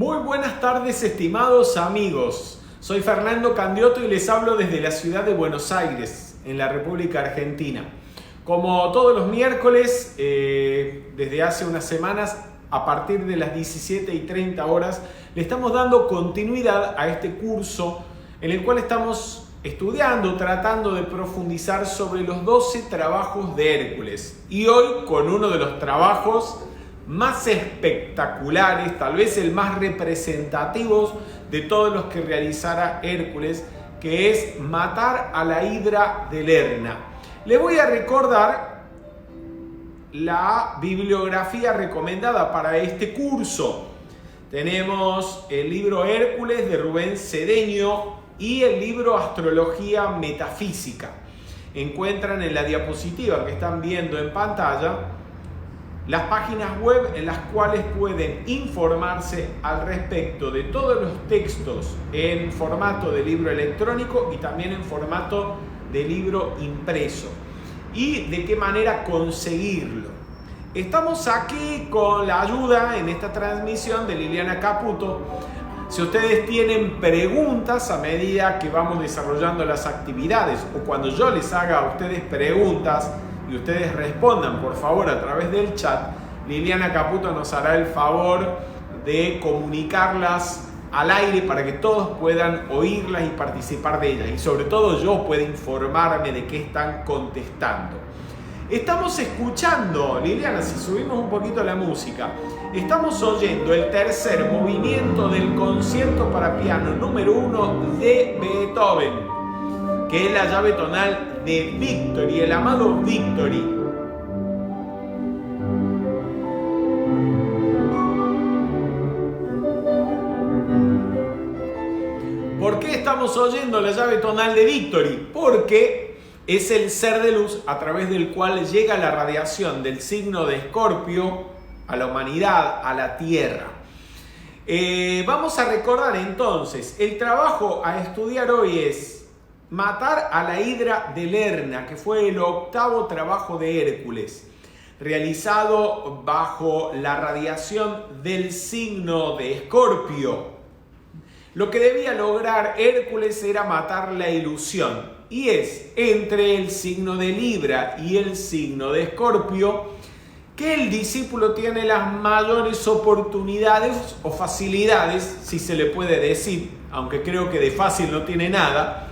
Muy buenas tardes, estimados amigos. Soy Fernando Candioto y les hablo desde la ciudad de Buenos Aires, en la República Argentina. Como todos los miércoles, desde hace unas semanas, a partir de las 17:30 horas, le estamos dando continuidad a este curso en el cual estamos estudiando, tratando de profundizar sobre los 12 trabajos de Hércules. Y hoy con uno de los trabajos más espectaculares, tal vez el más representativo de todos los que realizara Hércules, que es matar a la hidra de Lerna. Le voy a recordar la bibliografía recomendada para este curso. Tenemos el libro Hércules de Rubén Cedeño y el libro Astrología Metafísica. Encuentran en la diapositiva que están viendo en pantalla las páginas web en las cuales pueden informarse al respecto de todos los textos en formato de libro electrónico y también en formato de libro impreso, y de qué manera conseguirlo. Estamos aquí con la ayuda en esta transmisión de Liliana Caputo. Si ustedes tienen preguntas a medida que vamos desarrollando las actividades, o cuando yo les haga a ustedes preguntas y ustedes respondan por favor a través del chat, Liliana Caputo nos hará el favor de comunicarlas al aire para que todos puedan oírlas y participar de ellas, y sobre todo yo pueda informarme de qué están contestando. Estamos escuchando, Liliana, si subimos un poquito la música, estamos oyendo el tercer movimiento del concierto para piano número 1 de Beethoven, que es la llave tonal de Victory, el amado Victory. ¿Por qué estamos oyendo la llave tonal de Victory? Porque es el ser de luz a través del cual llega la radiación del signo de Escorpio a la humanidad, a la Tierra. Vamos a recordar entonces, el trabajo a estudiar hoy es matar a la hidra de Lerna, que fue el octavo trabajo de Hércules, realizado bajo la radiación del signo de Escorpio. Lo que debía lograr Hércules era matar la ilusión, y es entre el signo de Libra y el signo de Escorpio que el discípulo tiene las mayores oportunidades o facilidades, si se le puede decir, aunque creo que de fácil no tiene nada,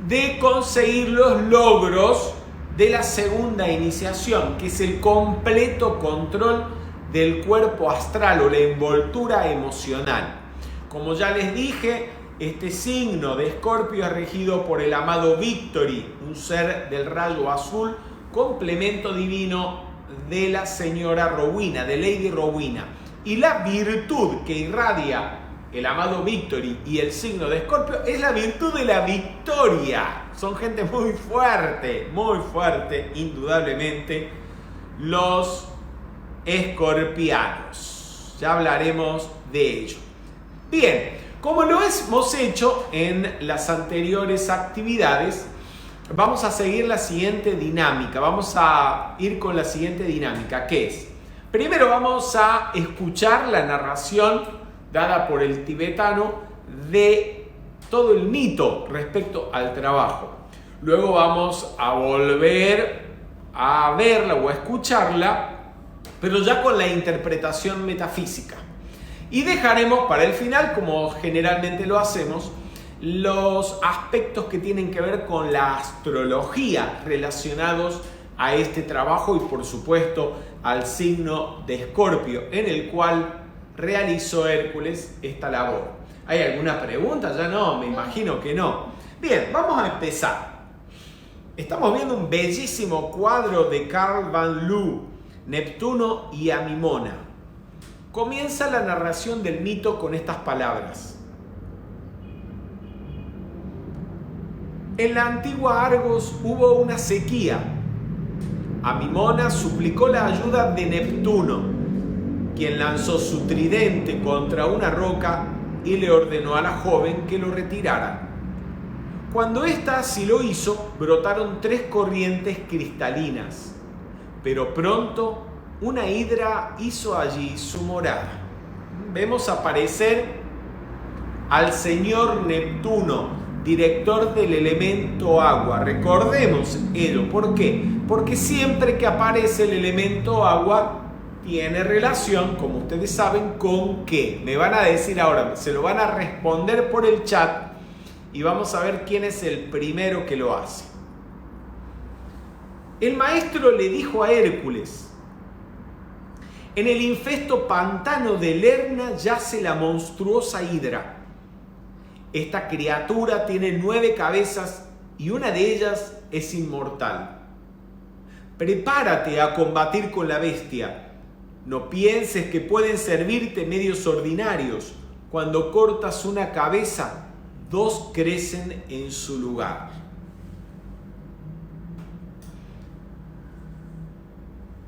de conseguir los logros de la segunda iniciación, que es el completo control del cuerpo astral o la envoltura emocional. Como ya les dije, este signo de Escorpio es regido por el amado Victory, un ser del rayo azul, complemento divino de la señora Rowena, de Lady Rowena. Y la virtud que irradia el amado Victory y el signo de Escorpio es la virtud de la victoria. Son gente muy fuerte, indudablemente, los escorpianos. Ya hablaremos de ello. Bien, como lo hemos hecho en las anteriores actividades, vamos a seguir la siguiente dinámica. Vamos a ir con la siguiente dinámica, que es: primero vamos a escuchar la narración dada por el tibetano de todo el mito respecto al trabajo. Luego vamos a volver a verla o a escucharla, pero ya con la interpretación metafísica. Y dejaremos para el final, como generalmente lo hacemos, los aspectos que tienen que ver con la astrología relacionados a este trabajo y por supuesto al signo de Escorpio, en el cual realizó Hércules esta labor. ¿Hay alguna pregunta? Ya no, me imagino que no. Bien, vamos a empezar. Estamos viendo un bellísimo cuadro de Carl van Loo, Neptuno y Amimona. Comienza la narración del mito con estas palabras: en la antigua Argos hubo una sequía. Amimona suplicó la ayuda de Neptuno, quien lanzó su tridente contra una roca y le ordenó a la joven que lo retirara. Cuando ésta así lo hizo, brotaron 3 corrientes cristalinas, pero pronto una hidra hizo allí su morada. vemos aparecer al señor Neptuno, director del elemento agua. Recordemos ello. ¿Por qué? Porque siempre que aparece el elemento agua tiene relación, como ustedes saben, ¿con qué? Me van a decir ahora, se lo van a responder por el chat y vamos a ver quién es el primero que lo hace. El maestro le dijo a Hércules: en el infesto pantano de Lerna yace la monstruosa hidra. Esta criatura tiene 9 cabezas y una de ellas es inmortal. Prepárate a combatir con la bestia. No pienses que pueden servirte medios ordinarios. Cuando cortas una cabeza, 2 crecen en su lugar.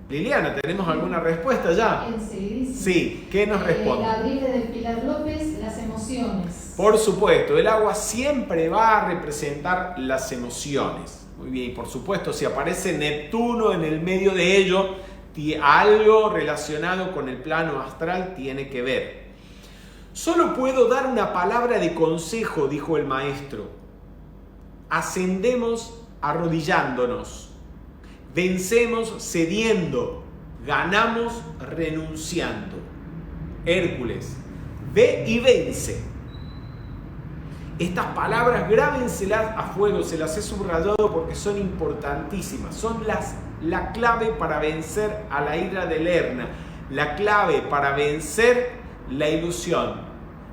Liliana, ¿tenemos alguna respuesta ya? Enseguidísimo. Sí, ¿qué nos responde? Gabriela de Pilar López, las emociones. Por supuesto, el agua siempre va a representar las emociones. Muy bien, y por supuesto, si aparece Neptuno en el medio de ello, algo relacionado con el plano astral tiene que ver. Solo puedo dar una palabra de consejo, dijo el maestro. Ascendemos arrodillándonos. Vencemos cediendo, ganamos renunciando. Hércules, ve y vence. Estas palabras grábenselas a fuego, se las he subrayado porque son importantísimas. Son la clave para vencer a la hidra de Lerna, la clave para vencer la ilusión.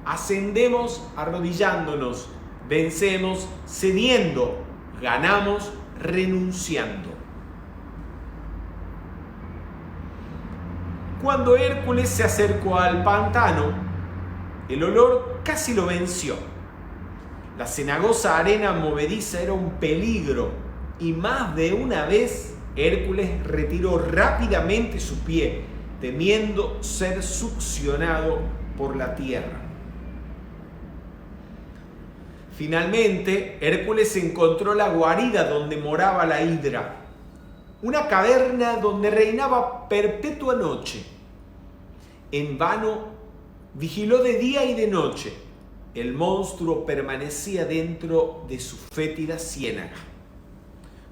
Ascendemos arrodillándonos, vencemos cediendo, ganamos renunciando. Cuando Hércules se acercó al pantano, el olor casi lo venció. La cenagosa arena movediza era un peligro y más de una vez Hércules retiró rápidamente su pie, temiendo ser succionado por la tierra. Finalmente, Hércules encontró la guarida donde moraba la hidra, una caverna donde reinaba perpetua noche. En vano vigiló de día y de noche. El monstruo permanecía dentro de su fétida ciénaga.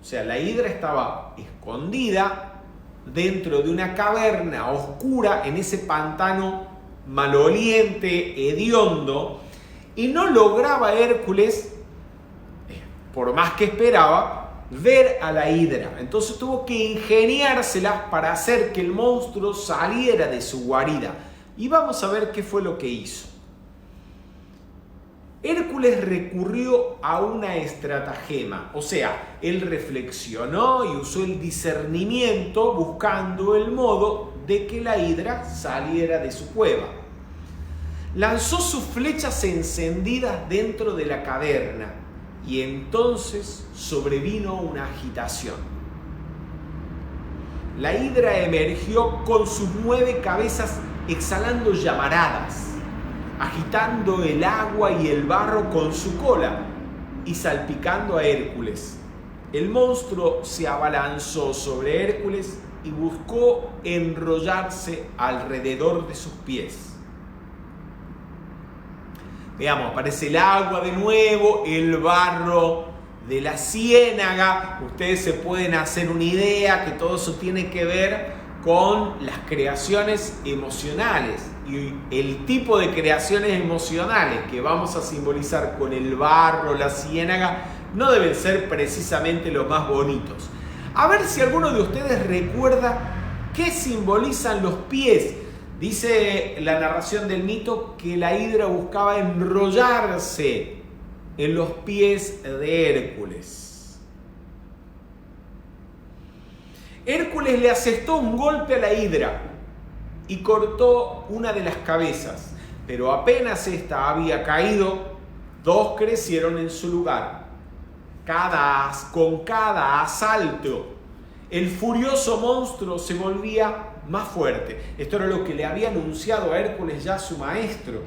O sea, la hidra estaba escondida dentro de una caverna oscura en ese pantano maloliente, hediondo, y no lograba Hércules, por más que esperaba, ver a la hidra. Entonces tuvo que ingeniárselas para hacer que el monstruo saliera de su guarida. Y vamos a ver qué fue lo que hizo. Hércules recurrió a una estratagema, o sea, él reflexionó y usó el discernimiento buscando el modo de que la hidra saliera de su cueva. Lanzó sus flechas encendidas dentro de la caverna y entonces sobrevino una agitación. La hidra emergió con sus 9 cabezas exhalando llamaradas, agitando el agua y el barro con su cola y salpicando a Hércules. El monstruo se abalanzó sobre Hércules y buscó enrollarse alrededor de sus pies. Veamos, aparece el agua de nuevo, el barro de la ciénaga. Ustedes se pueden hacer una idea que todo eso tiene que ver con las creaciones emocionales y el tipo de creaciones emocionales que vamos a simbolizar con el barro, la ciénaga, no deben ser precisamente los más bonitos. A ver si alguno de ustedes recuerda qué simbolizan los pies. Dice la narración del mito que la hidra buscaba enrollarse en los pies de Hércules. Hércules le asestó un golpe a la hidra y cortó una de las cabezas, pero apenas ésta había caído, 2 crecieron en su lugar. Con cada asalto, el furioso monstruo se volvía más fuerte. Esto era lo que le había anunciado a Hércules ya su maestro,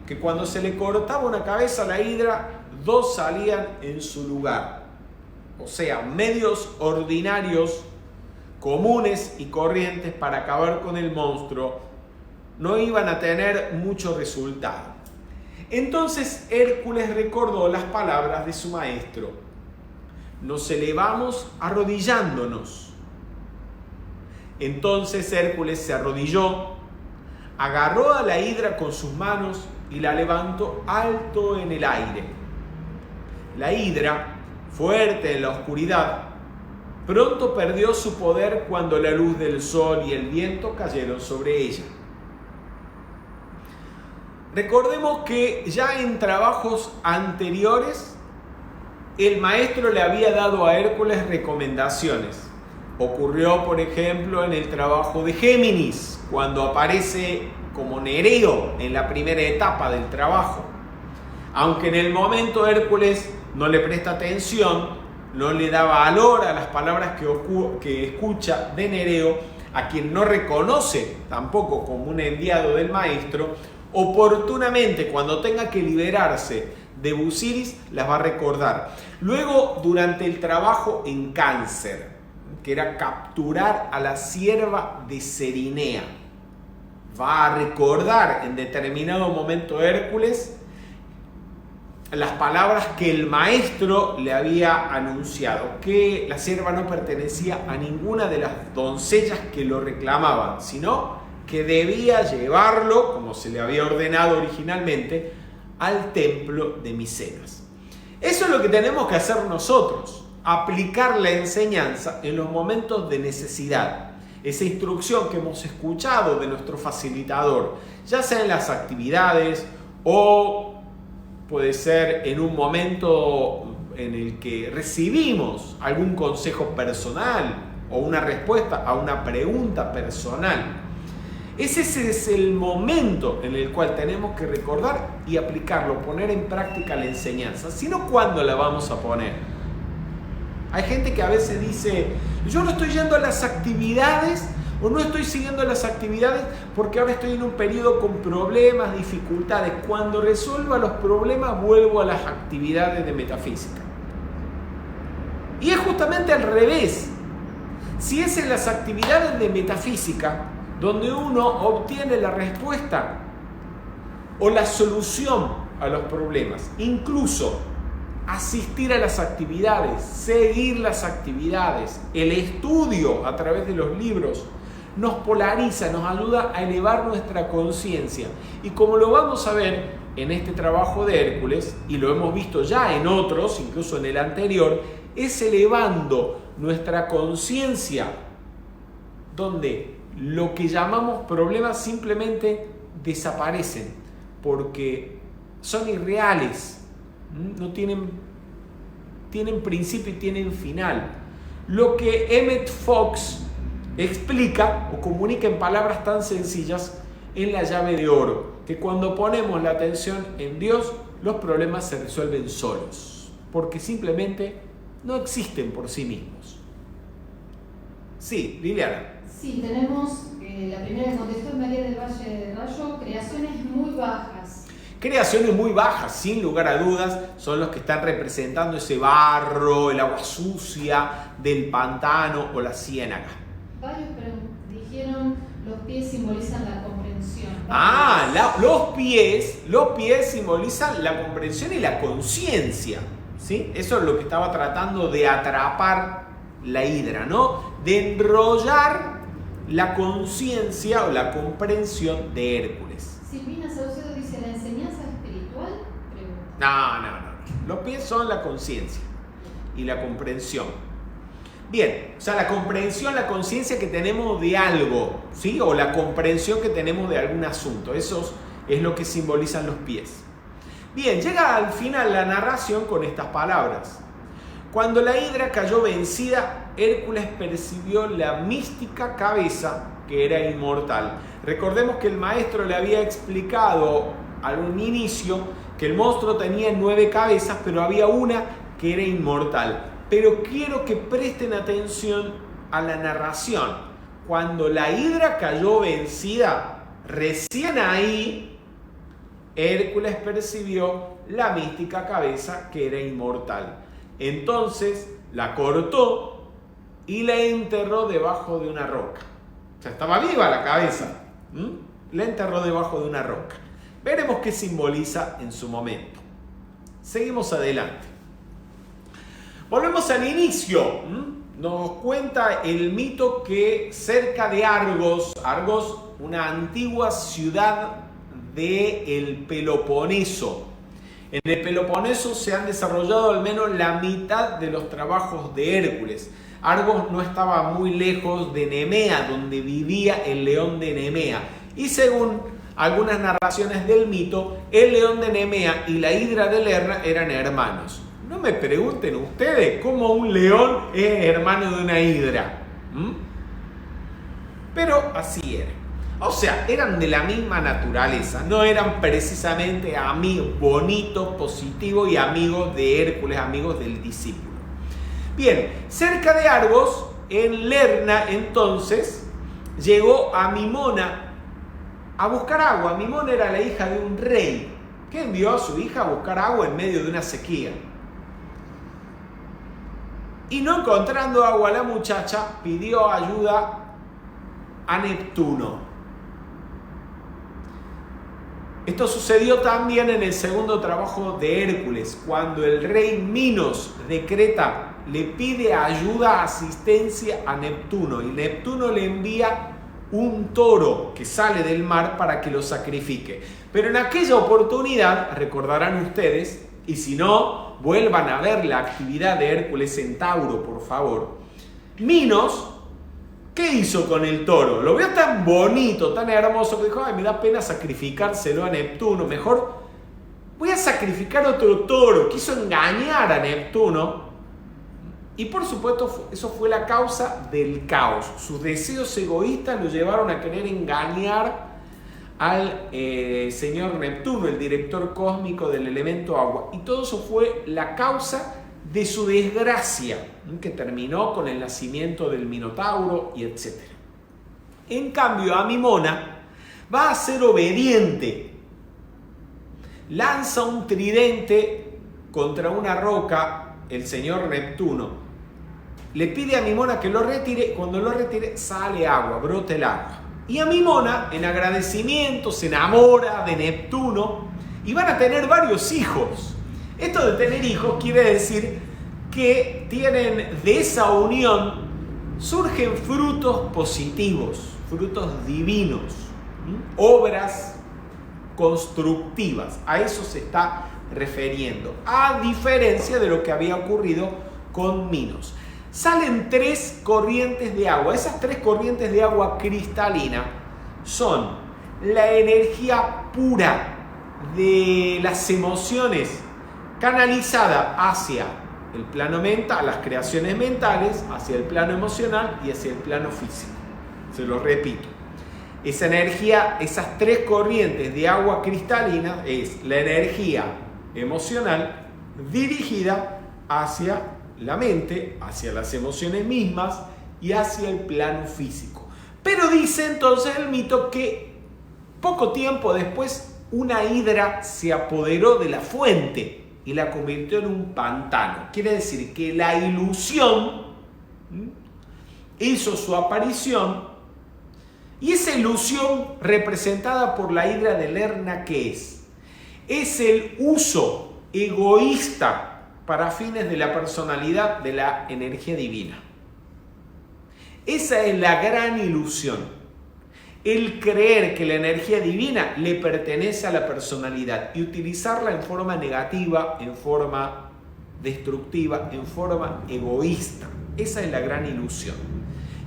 que cuando se le cortaba una cabeza a la hidra, 2 salían en su lugar. O sea, medios ordinarios, comunes y corrientes para acabar con el monstruo no iban a tener mucho resultado. Entonces Hércules recordó las palabras de su maestro: nos elevamos arrodillándonos. Entonces Hércules se arrodilló, agarró a la hidra con sus manos y la levantó alto en el aire. La hidra, fuerte en la oscuridad, pronto perdió su poder cuando la luz del sol y el viento cayeron sobre ella. Recordemos que ya en trabajos anteriores el maestro le había dado a Hércules recomendaciones. Ocurrió, por ejemplo, en el trabajo de Géminis, cuando aparece como Nereo en la primera etapa del trabajo. Aunque en el momento Hércules no le presta atención, no le da valor a las palabras que escucha de Nereo, a quien no reconoce tampoco como un enviado del maestro, oportunamente cuando tenga que liberarse de Busiris las va a recordar. Luego, durante el trabajo en Cáncer, que era capturar a la sierva de Cerinea, va a recordar en determinado momento Hércules las palabras que el maestro le había anunciado, que la sierva no pertenecía a ninguna de las doncellas que lo reclamaban, sino que debía llevarlo, como se le había ordenado originalmente, al templo de Micenas. Eso es lo que tenemos que hacer nosotros, aplicar la enseñanza en los momentos de necesidad. Esa instrucción que hemos escuchado de nuestro facilitador, ya sea en las actividades o puede ser en un momento en el que recibimos algún consejo personal o una respuesta a una pregunta personal. Ese es el momento en el cual tenemos que recordar y aplicarlo, poner en práctica la enseñanza. Si no, ¿cuándo la vamos a poner? Hay gente que a veces dice: yo no estoy yendo a las actividades o no estoy siguiendo las actividades porque ahora estoy en un periodo con problemas, dificultades. Cuando resuelva los problemas vuelvo a las actividades de metafísica. Y es justamente al revés. Si es en las actividades de metafísica donde uno obtiene la respuesta o la solución a los problemas, incluso asistir a las actividades, seguir las actividades, el estudio a través de los libros, nos polariza, nos ayuda a elevar nuestra conciencia. Y como lo vamos a ver en este trabajo de Hércules, y lo hemos visto ya en otros, incluso en el anterior, es elevando nuestra conciencia, donde lo que llamamos problemas simplemente desaparecen, porque son irreales, no tienen principio y tienen final. Lo que Emmett Fox explica o comunica en palabras tan sencillas en La llave de oro, que cuando ponemos la atención en Dios, los problemas se resuelven solos, porque simplemente no existen por sí mismos. Sí, Liliana. Sí, tenemos, la primera que contestó es María del Valle de Rayo, creaciones muy bajas. Creaciones muy bajas, sin lugar a dudas, son los que están representando ese barro, el agua sucia del pantano o la ciénaga. Varios dijeron los pies simbolizan la comprensión. Los pies simbolizan la comprensión y la conciencia, ¿sí? Eso es lo que estaba tratando de atrapar la hidra, ¿no? De enrollar la conciencia o la comprensión de Hércules. Silvina Saucedo dice: ¿la enseñanza espiritual? Pregunta. No. Los pies son la conciencia y la comprensión. Bien, o sea, la comprensión, la conciencia que tenemos de algo, ¿sí? O la comprensión que tenemos de algún asunto. Eso es lo que simbolizan los pies. Bien, llega al final la narración con estas palabras. Cuando la hidra cayó vencida, Hércules percibió la mística cabeza que era inmortal. Recordemos que el maestro le había explicado al inicio que el monstruo tenía 9 cabezas, pero había una que era inmortal. Pero quiero que presten atención a la narración. Cuando la hidra cayó vencida, recién ahí Hércules percibió la mística cabeza que era inmortal. Entonces la cortó y la enterró debajo de una roca. O sea, estaba viva la cabeza, La enterró debajo de una roca. Veremos qué simboliza en su momento. Seguimos adelante. Volvemos al inicio. Nos cuenta el mito que cerca de Argos, una antigua ciudad del Peloponeso. En el Peloponeso se han desarrollado al menos la mitad de los trabajos de Hércules. Argos no estaba muy lejos de Nemea, donde vivía el león de Nemea. Y según algunas narraciones del mito, el león de Nemea y la hidra de Lerna eran hermanos. No me pregunten ustedes cómo un león es hermano de una hidra. Pero así era. O sea, eran de la misma naturaleza. No eran precisamente amigos bonitos, positivos y amigos de Hércules, amigos del discípulo. Bien, cerca de Argos, en Lerna, entonces, llegó a Mimona a buscar agua. Mimona era la hija de un rey que envió a su hija a buscar agua en medio de una sequía. Y no encontrando agua, la muchacha pidió ayuda a Neptuno. Esto sucedió también en el segundo trabajo de Hércules, cuando el rey Minos de Creta le pide ayuda, asistencia a Neptuno, y Neptuno le envía un toro que sale del mar para que lo sacrifique. Pero en aquella oportunidad, recordarán ustedes, y si no, vuelvan a ver la actividad de Hércules en Tauro, por favor. Minos, ¿qué hizo con el toro? Lo vio tan bonito, tan hermoso, que dijo, ay, me da pena sacrificárselo a Neptuno, mejor voy a sacrificar otro toro. Quiso engañar a Neptuno. Y por supuesto, eso fue la causa del caos. Sus deseos egoístas lo llevaron a querer engañar al señor Neptuno, el director cósmico del elemento agua. Y todo eso fue la causa de su desgracia, que terminó con el nacimiento del Minotauro y etc. En cambio, Amimona va a ser obediente. Lanza un tridente contra una roca el señor Neptuno. Le pide a Mimona que lo retire. Cuando lo retire, sale agua, brota el agua. Y Amimona, en agradecimiento, se enamora de Neptuno y van a tener varios hijos. Esto de tener hijos quiere decir que tienen de esa unión, surgen frutos positivos, frutos divinos, obras constructivas. A eso se está refiriendo, a diferencia de lo que había ocurrido con Minos. Salen 3 corrientes de agua. Esas 3 corrientes de agua cristalina son la energía pura de las emociones canalizada hacia el plano mental, las creaciones mentales, hacia el plano emocional y hacia el plano físico. Se lo repito. Esa energía, esas 3 corrientes de agua cristalina es la energía emocional dirigida hacia la mente, hacia las emociones mismas y hacia el plano físico. Pero dice entonces el mito que poco tiempo después una hidra se apoderó de la fuente y la convirtió en un pantano. Quiere decir que la ilusión hizo su aparición, y esa ilusión representada por la hidra de Lerna, ¿qué es? Es el uso egoísta para fines de la personalidad de la energía divina. Esa es la gran ilusión. El creer que la energía divina le pertenece a la personalidad y utilizarla en forma negativa, en forma destructiva, en forma egoísta. Esa es la gran ilusión.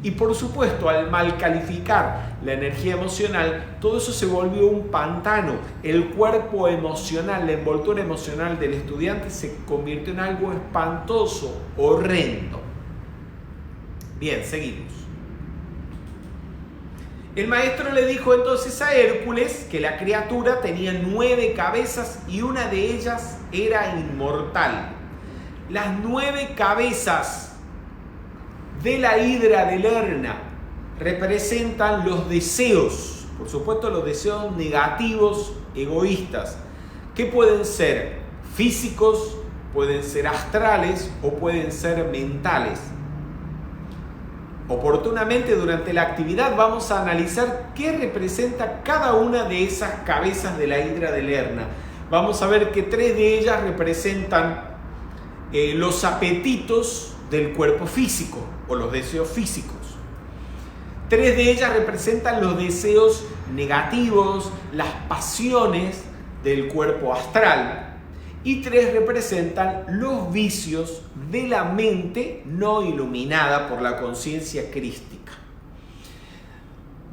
Y por supuesto, al mal calificar la energía emocional, todo eso se volvió un pantano. El cuerpo emocional, la envoltura emocional del estudiante se convirtió en algo espantoso, horrendo. Bien, seguimos. El maestro le dijo entonces a Hércules que la criatura tenía 9 cabezas y una de ellas era inmortal. Las 9 cabezas de la hidra de Lerna representan los deseos, por supuesto los deseos negativos, egoístas, que pueden ser físicos, pueden ser astrales o pueden ser mentales. Oportunamente durante la actividad vamos a analizar qué representa cada una de esas cabezas de la hidra de Lerna. Vamos a ver que 3 de ellas representan los apetitos del cuerpo físico o los deseos físicos. 3 de ellas representan los deseos negativos, las pasiones del cuerpo astral. Y 3 representan los vicios de la mente no iluminada por la conciencia crística.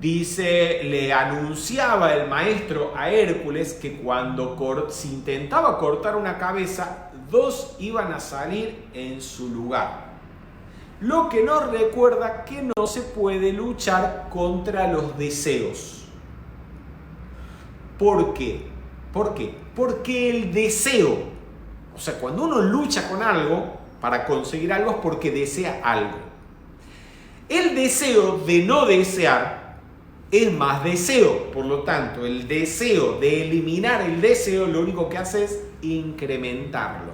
Dice, le anunciaba el maestro a Hércules que cuando se intentaba cortar una cabeza, 2 iban a salir en su lugar. Lo que nos recuerda que no se puede luchar contra los deseos. ¿Por qué? ¿Por qué? Porque el deseo, o sea, cuando uno lucha con algo para conseguir algo es porque desea algo. El deseo de no desear es más deseo, por lo tanto, el deseo de eliminar el deseo lo único que hace es incrementarlo.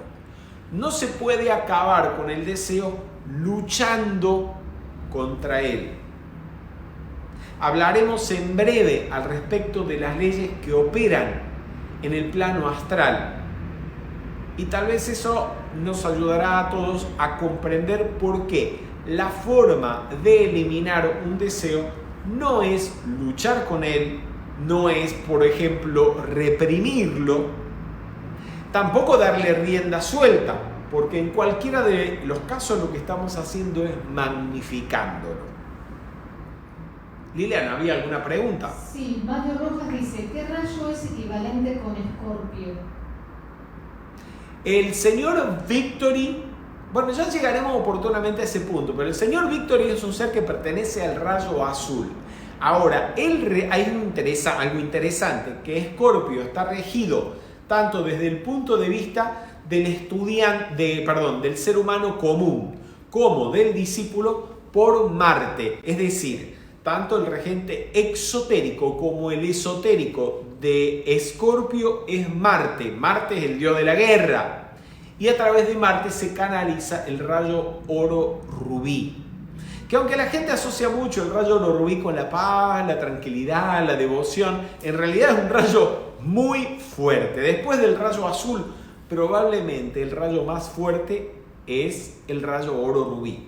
No se puede acabar con el deseo luchando contra él. Hablaremos en breve al respecto de las leyes que operan en el plano astral y tal vez eso nos ayudará a todos a comprender por qué la forma de eliminar un deseo no es luchar con él, no es, por ejemplo, reprimirlo, tampoco darle rienda suelta, porque en cualquiera de los casos lo que estamos haciendo es magnificándolo. Liliana, ¿había alguna pregunta? Sí, Mario Rojas dice, ¿qué rayo es equivalente con Escorpio? El señor Victory, bueno, ya llegaremos oportunamente a ese punto, pero el señor Victory es un ser que pertenece al rayo azul. Ahora, hay algo interesante, que Escorpio está regido tanto desde el punto de vista del del ser humano común, como del discípulo por Marte, es decir, tanto el regente exotérico como el esotérico de Escorpio es Marte. Marte es el dios de la guerra. Y a través de Marte se canaliza el rayo oro rubí. Que aunque la gente asocia mucho el rayo oro rubí con la paz, la tranquilidad, la devoción, en realidad es un rayo muy fuerte. Después del rayo azul, probablemente el rayo más fuerte es el rayo oro rubí.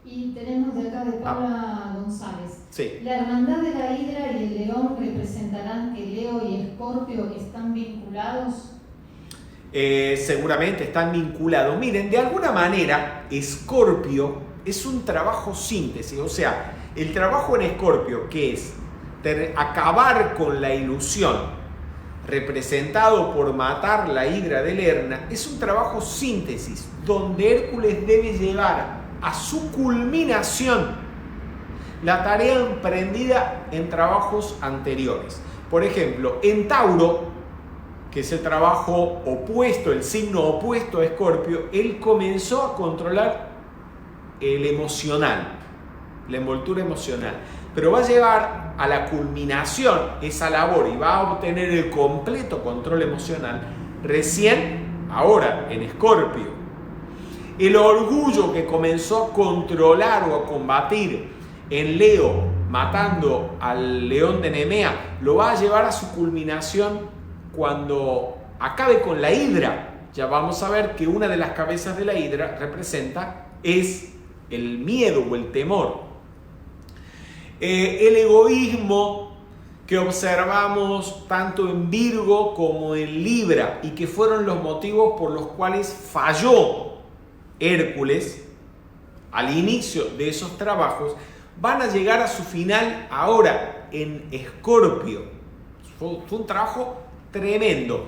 Y tenemos de acá de Paula González. Sí. ¿La hermandad de la hidra y el león representarán que Leo y Escorpio están vinculados? Seguramente están vinculados. Miren, de alguna manera, Escorpio es un trabajo síntesis. O sea, el trabajo en Escorpio, que es acabar con la ilusión, representado por matar la hidra de Lerna, es un trabajo síntesis, donde Hércules debe llevar a su culminación la tarea emprendida en trabajos anteriores. Por ejemplo, en Tauro, que es el trabajo opuesto, el signo opuesto a Escorpio, él comenzó a controlar el emocional, la envoltura emocional, pero va a llevar a la culminación esa labor y va a obtener el completo control emocional recién ahora en Escorpio. El orgullo que comenzó a controlar o a combatir en Leo, matando al león de Nemea, lo va a llevar a su culminación cuando acabe con la hidra. Ya vamos a ver que una de las cabezas de la hidra es el miedo o el temor. El egoísmo que observamos tanto en Virgo como en Libra y que fueron los motivos por los cuales falló Hércules al inicio de esos trabajos, van a llegar a su final ahora en Escorpio. Fue un trabajo tremendo.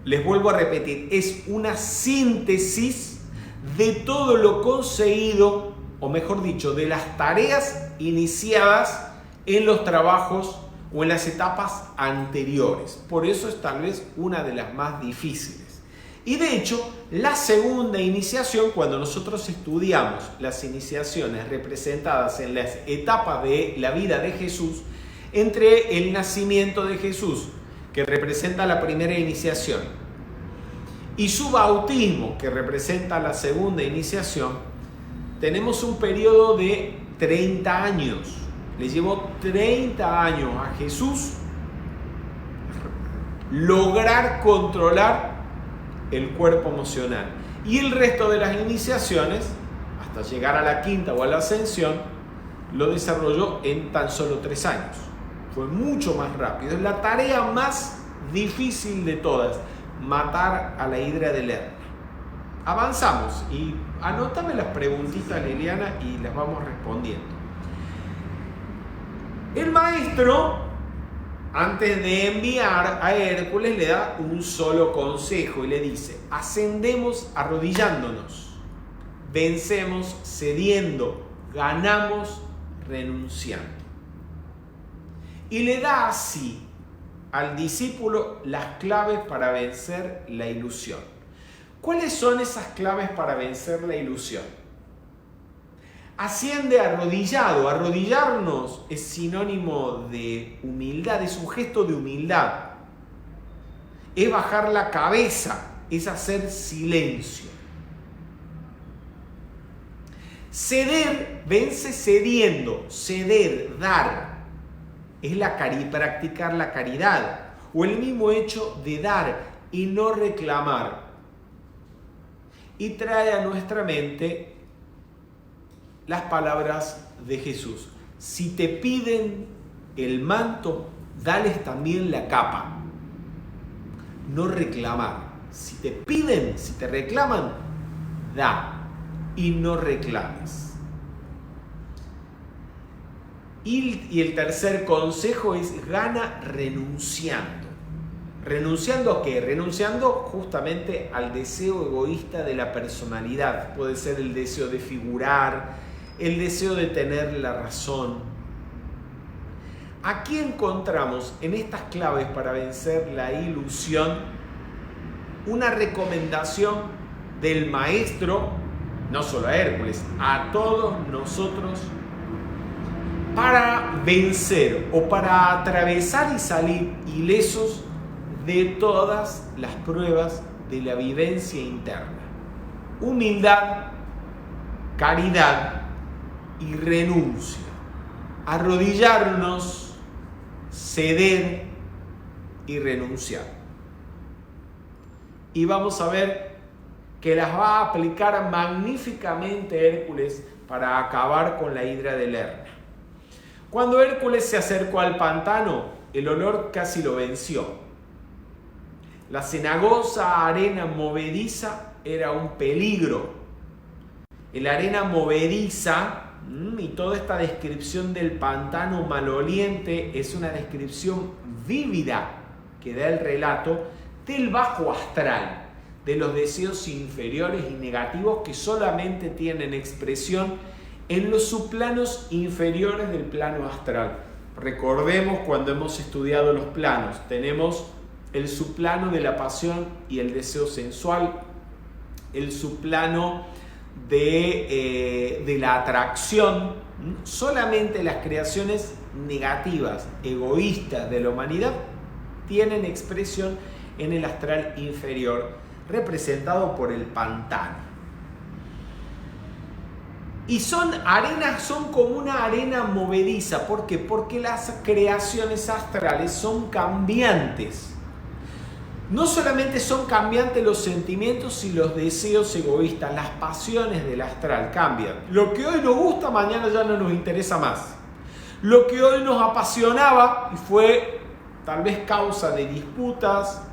Les vuelvo a repetir, es una síntesis de todo lo conseguido, o mejor dicho, de las tareas iniciadas en los trabajos o en las etapas anteriores. Por eso es tal vez una de las más difíciles. Y de hecho, la segunda iniciación, cuando nosotros estudiamos las iniciaciones representadas en las etapas de la vida de Jesús, entre el nacimiento de Jesús, que representa la primera iniciación, y su bautismo, que representa la segunda iniciación, tenemos un periodo de 30 años. Le llevó 30 años a Jesús lograr controlar el cuerpo emocional. Y el resto de las iniciaciones, hasta llegar a la quinta o a la ascensión, lo desarrolló en tan solo 3 años. Fue mucho más rápido. Es la tarea más difícil de todas, matar a la hidra de Lerna. Avanzamos y anótame las preguntitas, Liliana, y las vamos respondiendo. El maestro, antes de enviar a Hércules, le da un solo consejo y le dice: ascendemos arrodillándonos, vencemos cediendo, ganamos renunciando. Y le da así al discípulo las claves para vencer la ilusión. ¿Cuáles son esas claves para vencer la ilusión? Asciende arrodillado. Arrodillarnos es sinónimo de humildad, es un gesto de humildad. Es bajar la cabeza, es hacer silencio. Ceder vence cediendo, ceder, dar. Es practicar la caridad o el mismo hecho de dar y no reclamar. Y trae a nuestra mente las palabras de Jesús: si te piden el manto, dales también la capa. No reclamar. Si te piden, si te reclaman, da y no reclames. Y el tercer consejo es: gana renunciando. ¿Renunciando a qué? Renunciando justamente al deseo egoísta de la personalidad. Puede ser el deseo de figurar, el deseo de tener la razón. Aquí encontramos en estas claves para vencer la ilusión una recomendación del maestro, no solo a Hércules, a todos nosotros, para vencer o para atravesar y salir ilesos de todas las pruebas de la vivencia interna. Humildad, caridad y renuncia. Arrodillarnos, ceder y renunciar. Y vamos a ver que las va a aplicar magníficamente Hércules para acabar con la hidra de Lerna. Cuando Hércules se acercó al pantano, el olor casi lo venció. La cenagosa arena movediza era un peligro. La arena movediza y toda esta descripción del pantano maloliente es una descripción vívida que da el relato del bajo astral, de los deseos inferiores y negativos que solamente tienen expresión en los subplanos inferiores del plano astral. Recordemos cuando hemos estudiado los planos, tenemos el subplano de la pasión y el deseo sensual, el subplano de la atracción. Solamente las creaciones negativas, egoístas de la humanidad tienen expresión en el astral inferior, representado por el pantano. Y son como una arena movediza. ¿Por qué? Porque las creaciones astrales son cambiantes. No solamente son cambiantes los sentimientos y los deseos egoístas, las pasiones del astral cambian. Lo que hoy nos gusta, mañana ya no nos interesa más. Lo que hoy nos apasionaba y fue tal vez causa de disputas,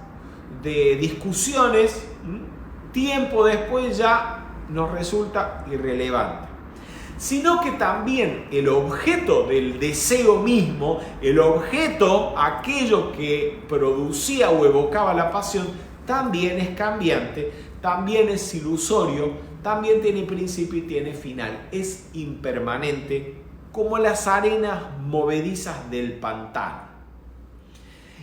de discusiones, tiempo después ya nos resulta irrelevante. Sino que también el objeto del deseo mismo, el objeto, aquello que producía o evocaba la pasión, también es cambiante, también es ilusorio, también tiene principio y tiene final. Es impermanente, como las arenas movedizas del pantano.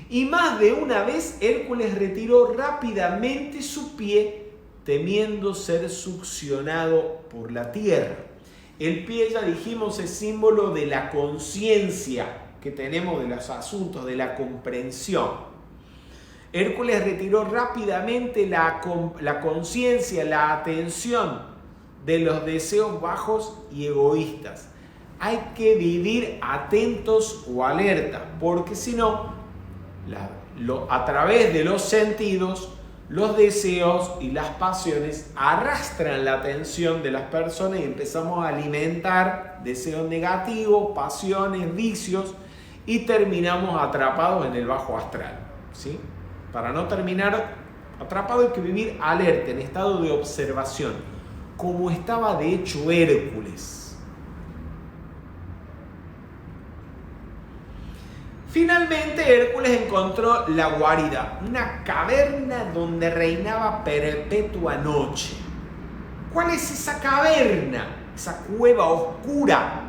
Y más de una vez Hércules retiró rápidamente su pie, temiendo ser succionado por la tierra. El pie, ya dijimos, es símbolo de la conciencia que tenemos de los asuntos, de la comprensión. Hércules retiró rápidamente la conciencia, la atención de los deseos bajos y egoístas. Hay que vivir atentos o alerta, porque si no, a través de los sentidos, los deseos y las pasiones arrastran la atención de las personas y empezamos a alimentar deseos negativos, pasiones, vicios y terminamos atrapados en el bajo astral, ¿sí? Para no terminar atrapado hay que vivir alerta, en estado de observación, como estaba de hecho Hércules. Finalmente Hércules encontró la guarida, una caverna donde reinaba perpetua noche. ¿Cuál es esa caverna? Esa cueva oscura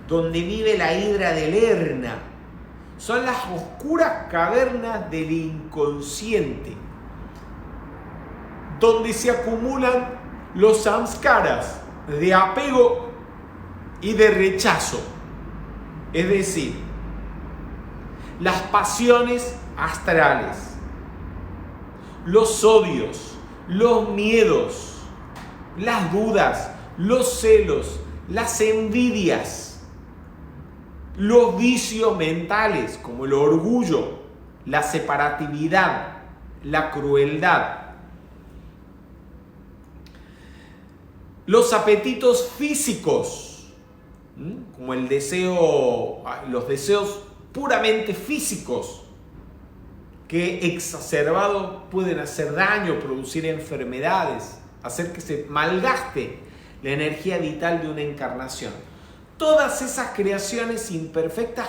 donde vive la hidra de Lerna. Son las oscuras cavernas del inconsciente, donde se acumulan los samskaras de apego y de rechazo. Es decir, las pasiones astrales, los odios, los miedos, las dudas, los celos, las envidias, los vicios mentales como el orgullo, la separatividad, la crueldad, los apetitos físicos, como el deseo, los deseos puramente físicos, que exacerbados pueden hacer daño, producir enfermedades, hacer que se malgaste la energía vital de una encarnación. Todas esas creaciones imperfectas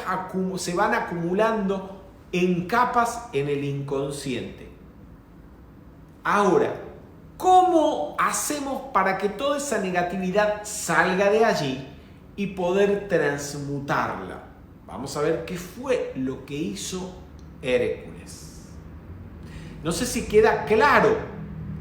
se van acumulando en capas en el inconsciente. Ahora, ¿cómo hacemos para que toda esa negatividad salga de allí y poder transmutarla? Vamos a ver qué fue lo que hizo Hércules. No sé si queda claro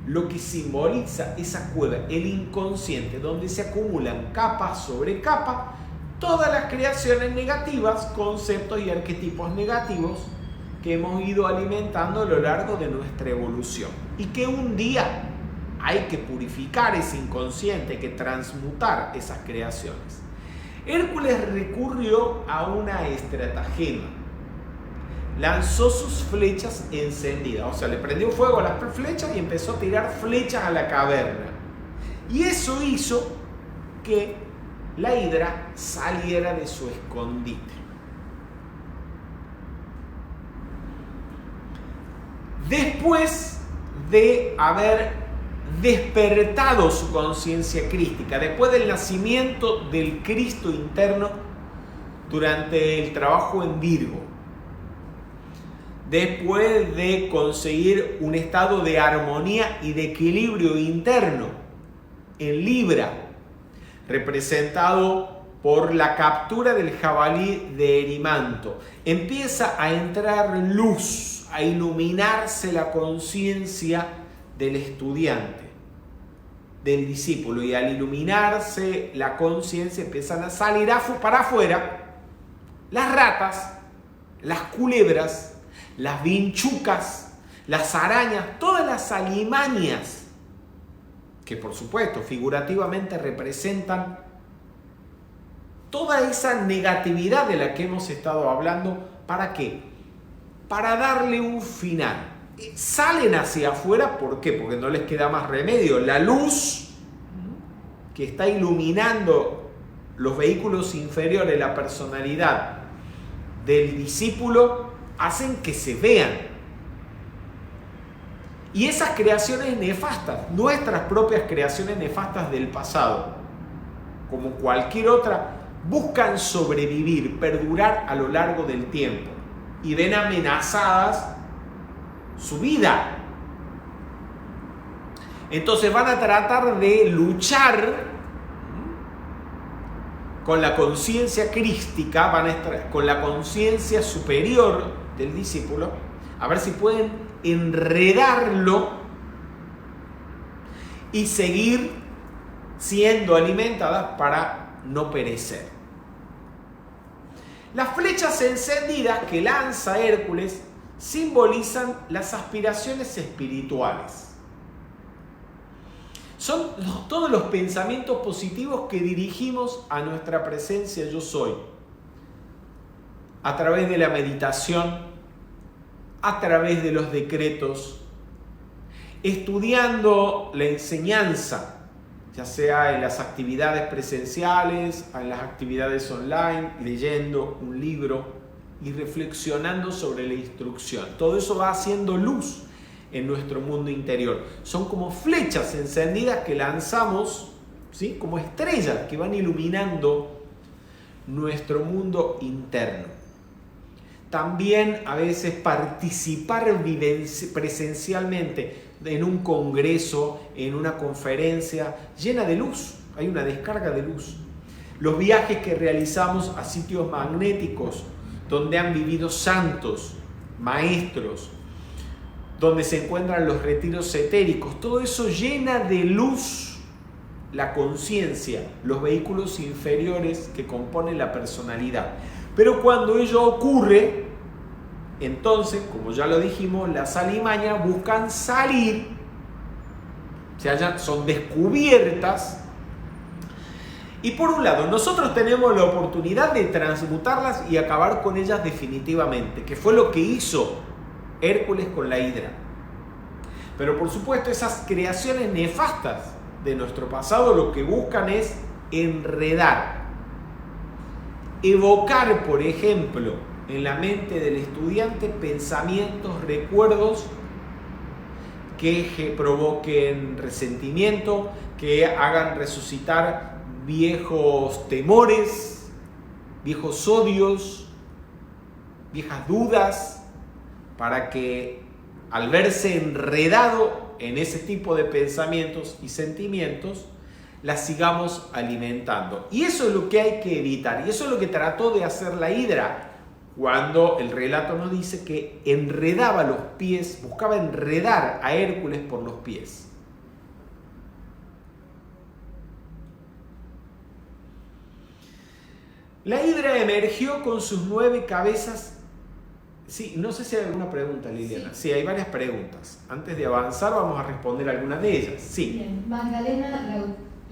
lo que simboliza esa cueva, el inconsciente, donde se acumulan capa sobre capa todas las creaciones negativas, conceptos y arquetipos negativos que hemos ido alimentando a lo largo de nuestra evolución. Y que un día hay que purificar ese inconsciente, hay que transmutar esas creaciones. Hércules recurrió a una estratagema. Lanzó sus flechas encendidas, o sea, le prendió fuego a las flechas y empezó a tirar flechas a la caverna. Y eso hizo que la hidra saliera de su escondite. Después de haber despertado su conciencia crística, después del nacimiento del Cristo interno durante el trabajo en Virgo, después de conseguir un estado de armonía y de equilibrio interno en Libra, representado por la captura del jabalí de Erimanto, empieza a entrar luz, a iluminarse la conciencia del estudiante, del discípulo, y al iluminarse la conciencia empiezan a salir para afuera las ratas, las culebras, las vinchucas, las arañas, todas las alimañas que por supuesto figurativamente representan toda esa negatividad de la que hemos estado hablando. ¿Para qué? Para darle un final. Salen hacia afuera, ¿por qué? Porque no les queda más remedio. La luz que está iluminando los vehículos inferiores, la personalidad del discípulo, hacen que se vean. Y esas creaciones nefastas, nuestras propias creaciones nefastas del pasado, como cualquier otra, buscan sobrevivir, perdurar a lo largo del tiempo y ven amenazadas su vida. Entonces van a tratar de luchar con la conciencia crística, van a estar con la conciencia superior del discípulo, a ver si pueden enredarlo y seguir siendo alimentadas para no perecer. Las flechas encendidas que lanza Hércules simbolizan las aspiraciones espirituales. Son todos los pensamientos positivos que dirigimos a nuestra presencia yo soy. A través de la meditación, a través de los decretos, estudiando la enseñanza, ya sea en las actividades presenciales, en las actividades online, leyendo un libro y reflexionando sobre la instrucción. Todo eso va haciendo luz en nuestro mundo interior. Son como flechas encendidas que lanzamos, ¿sí?, como estrellas que van iluminando nuestro mundo interno. También a veces participar presencialmente en un congreso, en una conferencia llena de luz, hay una descarga de luz. Los viajes que realizamos a sitios magnéticos donde han vivido santos, maestros, donde se encuentran los retiros etéricos, todo eso llena de luz la conciencia, los vehículos inferiores que componen la personalidad. Pero cuando ello ocurre, entonces, como ya lo dijimos, las alimañas buscan salir, son descubiertas. Y por un lado, nosotros tenemos la oportunidad de transmutarlas y acabar con ellas definitivamente, que fue lo que hizo Hércules con la hidra. Pero por supuesto, esas creaciones nefastas de nuestro pasado lo que buscan es enredar, evocar, por ejemplo, en la mente del estudiante pensamientos, recuerdos que provoquen resentimiento, que hagan resucitar viejos temores, viejos odios, viejas dudas, para que al verse enredado en ese tipo de pensamientos y sentimientos, las sigamos alimentando. Y eso es lo que hay que evitar. Y eso es lo que trató de hacer la hidra cuando el relato nos dice que enredaba los pies, buscaba enredar a Hércules por los pies. La hidra emergió con sus 9 cabezas. Sí, no sé si hay alguna pregunta, Liliana. Sí, hay varias preguntas. Antes de avanzar vamos a responder algunas de ellas. Sí. Bien. Magdalena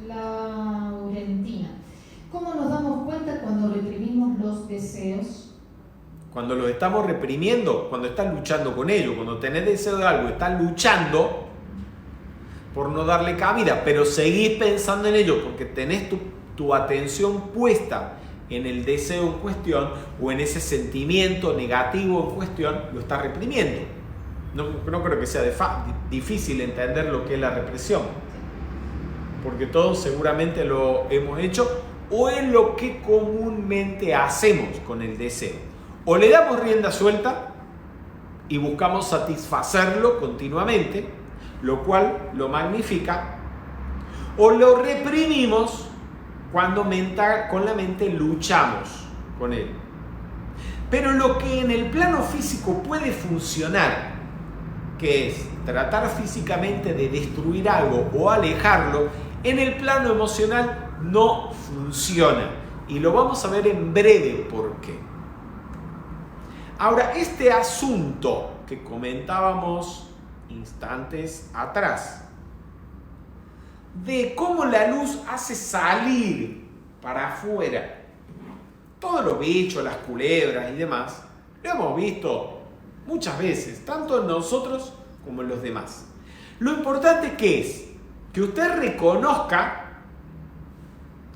Laurentina. ¿Cómo nos damos cuenta cuando reprimimos los deseos? Cuando los estamos reprimiendo, cuando estás luchando con ellos, cuando tenés deseo de algo, estás luchando por no darle cabida, pero seguís pensando en ello porque tenés tu atención puesta en el deseo en cuestión o en ese sentimiento negativo en cuestión, lo estás reprimiendo. No creo que sea difícil entender lo que es la represión, porque todos seguramente lo hemos hecho o es lo que comúnmente hacemos con el deseo. O le damos rienda suelta y buscamos satisfacerlo continuamente, lo cual lo magnifica, o lo reprimimos cuando con la mente luchamos con él. Pero lo que en el plano físico puede funcionar, que es tratar físicamente de destruir algo o alejarlo, en el plano emocional no funciona. Y lo vamos a ver en breve por qué. Ahora, este asunto que comentábamos instantes atrás, de cómo la luz hace salir para afuera todos los bichos, las culebras y demás, lo hemos visto muchas veces, tanto en nosotros como en los demás. Lo importante que es que usted reconozca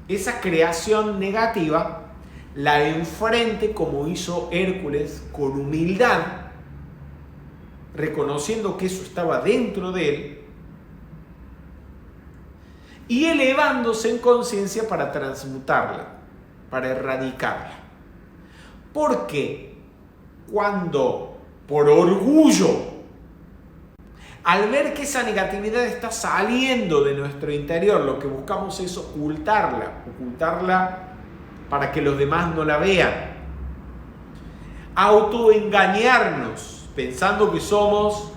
esa creación negativa, la enfrente como hizo Hércules, con humildad, reconociendo que eso estaba dentro de él, y elevándose en conciencia para transmutarla, para erradicarla. Porque cuando, por orgullo, al ver que esa negatividad está saliendo de nuestro interior, lo que buscamos es ocultarla para que los demás no la vean, autoengañarnos pensando que somos,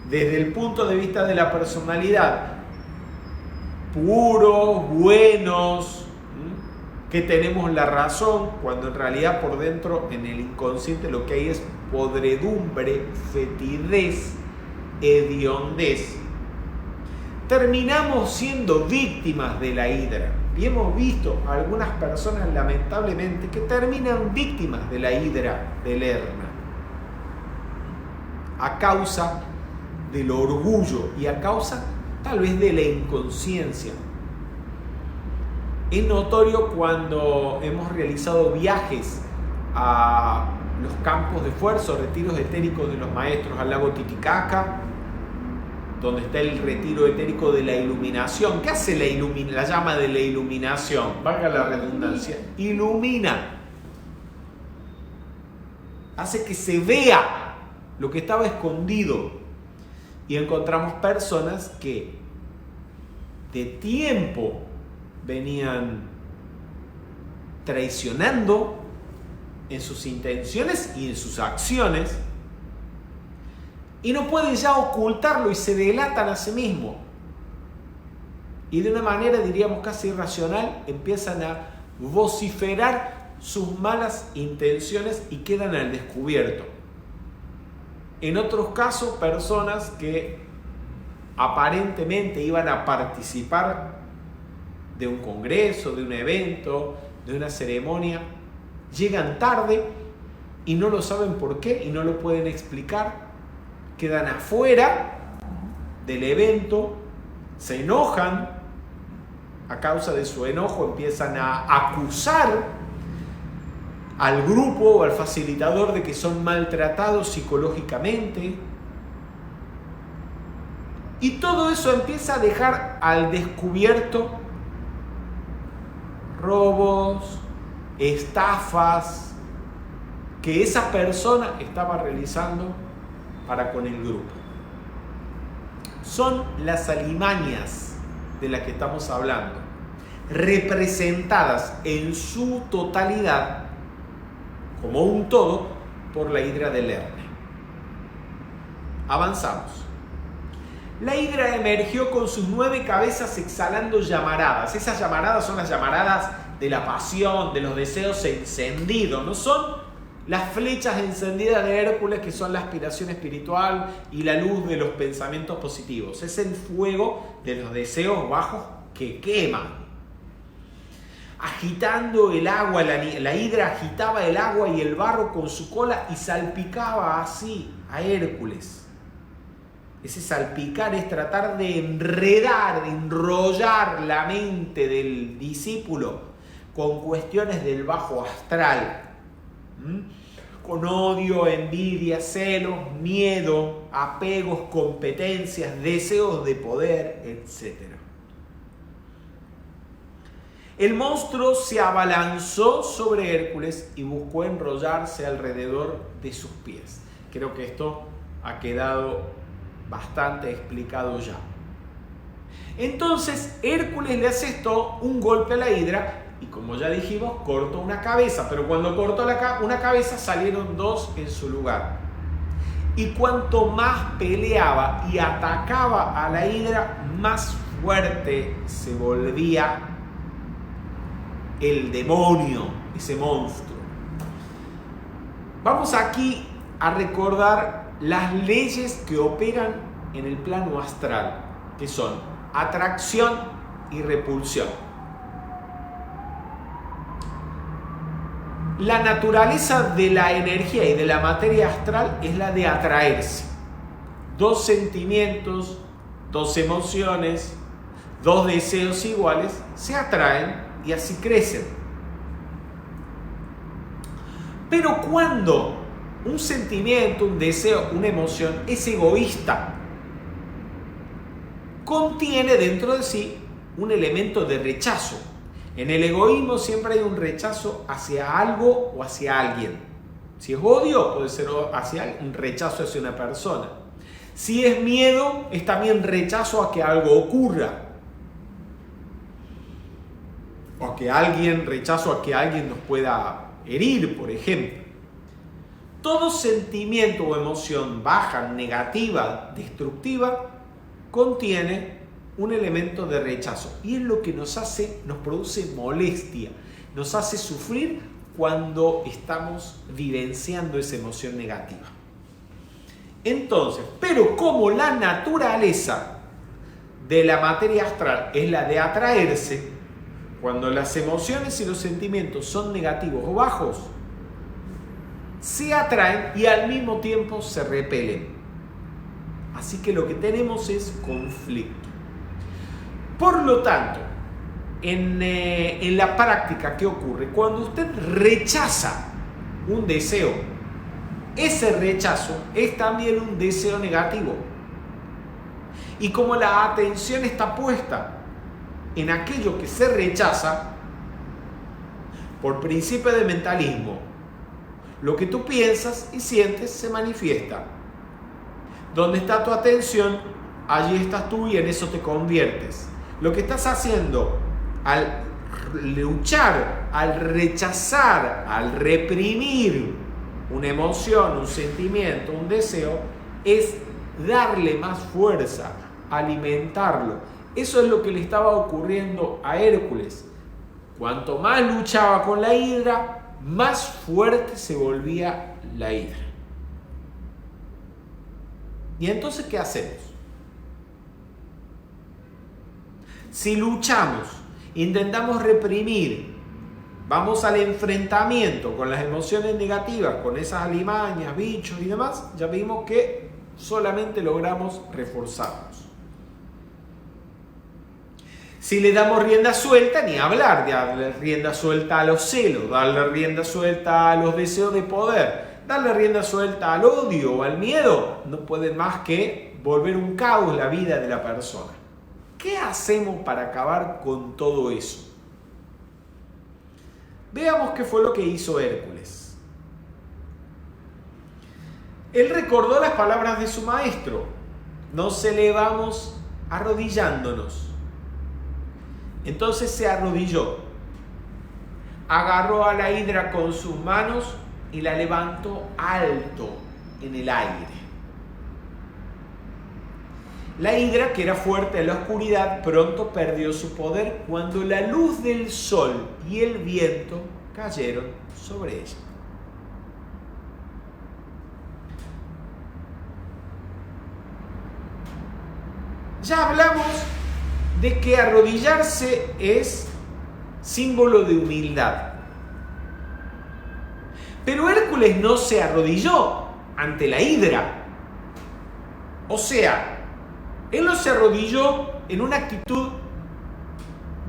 desde el punto de vista de la personalidad, puros, buenos, que tenemos la razón, cuando en realidad por dentro, en el inconsciente, lo que hay es podredumbre, fetidez, hediondez. terminamos siendo víctimas de la hidra. Y hemos visto a algunas personas, lamentablemente, que terminan víctimas de la hidra de Lerna a causa del orgullo y a causa tal vez de la inconsciencia. Es notorio cuando hemos realizado viajes a los campos de esfuerzo, retiros etéricos de los maestros, al lago Titicaca, donde está el retiro etérico de la iluminación. ¿Qué hace la llama de la iluminación? Valga la redundancia. Ilumina. Hace que se vea lo que estaba escondido. Y encontramos personas que de tiempo venían traicionando en sus intenciones y en sus acciones, y no pueden ya ocultarlo y se delatan a sí mismos. Y de una manera, diríamos, casi irracional, empiezan a vociferar sus malas intenciones y quedan al descubierto. En otros casos, personas que aparentemente iban a participar de un congreso, de un evento, de una ceremonia, llegan tarde y no lo saben por qué y no lo pueden explicar. Quedan afuera del evento, se enojan, a causa de su enojo empiezan a acusar al grupo o al facilitador de que son maltratados psicológicamente. Y todo eso empieza a dejar al descubierto robos, estafas que esa persona estaba realizando para con el grupo. Son las alimañas de las que estamos hablando, representadas en su totalidad como un todo por la hidra de Lerna. Avanzamos. La hidra emergió con sus 9 cabezas exhalando llamaradas. Esas llamaradas son las llamaradas de la pasión, de los deseos encendidos, no son las flechas encendidas de Hércules, que son la aspiración espiritual y la luz de los pensamientos positivos. Es el fuego de los deseos bajos que queman. Agitando el agua, la hidra agitaba el agua y el barro con su cola y salpicaba así a Hércules. Ese salpicar es tratar de enredar, de enrollar la mente del discípulo con cuestiones del bajo astral. Con odio, envidia, celos, miedo, apegos, competencias, deseos de poder, etc. El monstruo se abalanzó sobre Hércules y buscó enrollarse alrededor de sus pies. Creo que esto ha quedado bastante explicado ya. Entonces Hércules le asestó un golpe a la hidra y, como ya dijimos, cortó una cabeza, pero cuando cortó una cabeza salieron 2 en su lugar. Y cuanto más peleaba y atacaba a la hidra, más fuerte se volvía el demonio, ese monstruo. Vamos aquí a recordar las leyes que operan en el plano astral, que son atracción y repulsión. La naturaleza de la energía y de la materia astral es la de atraerse. 2 sentimientos, 2 emociones, 2 deseos iguales se atraen y así crecen. Pero cuando un sentimiento, un deseo, una emoción es egoísta, contiene dentro de sí un elemento de rechazo. En el egoísmo siempre hay un rechazo hacia algo o hacia alguien. Si es odio, puede ser un rechazo hacia una persona. Si es miedo, es también rechazo a que algo ocurra. O rechazo a que alguien nos pueda herir, por ejemplo. Todo sentimiento o emoción baja, negativa, destructiva, contiene un elemento de rechazo, y es lo que nos produce molestia, nos hace sufrir cuando estamos vivenciando esa emoción negativa. Entonces, pero como la naturaleza de la materia astral es la de atraerse. Cuando las emociones y los sentimientos son negativos o bajos, se atraen y al mismo tiempo se repelen. Así que lo que tenemos es conflicto. Por lo tanto, en la práctica, ¿qué ocurre? Cuando usted rechaza un deseo, ese rechazo es también un deseo negativo. Y como la atención está puesta en aquello que se rechaza, por principio de mentalismo, lo que tú piensas y sientes se manifiesta. Donde está tu atención, allí estás tú y en eso te conviertes. Lo que estás haciendo al luchar, al rechazar, al reprimir una emoción, un sentimiento, un deseo, es darle más fuerza, alimentarlo. Eso es lo que le estaba ocurriendo a Hércules. Cuanto más luchaba con la hidra, más fuerte se volvía la hidra. ¿Y entonces qué hacemos? Si luchamos, intentamos reprimir, vamos al enfrentamiento con las emociones negativas, con esas alimañas, bichos y demás, ya vimos que solamente logramos reforzarnos. Si le damos rienda suelta, ni hablar de darle rienda suelta a los celos, darle rienda suelta a los deseos de poder, darle rienda suelta al odio o al miedo, no puede más que volver un caos la vida de la persona. ¿Qué hacemos para acabar con todo eso? Veamos qué fue lo que hizo Hércules. Él recordó las palabras de su maestro: nos elevamos arrodillándonos. Entonces se arrodilló, agarró a la hidra con sus manos y la levantó alto en el aire. La hidra, que era fuerte en la oscuridad, pronto perdió su poder cuando la luz del sol y el viento cayeron sobre ella. Ya hablamos de que arrodillarse es símbolo de humildad. Pero Hércules no se arrodilló ante la hidra. O sea, él no se arrodilló en una actitud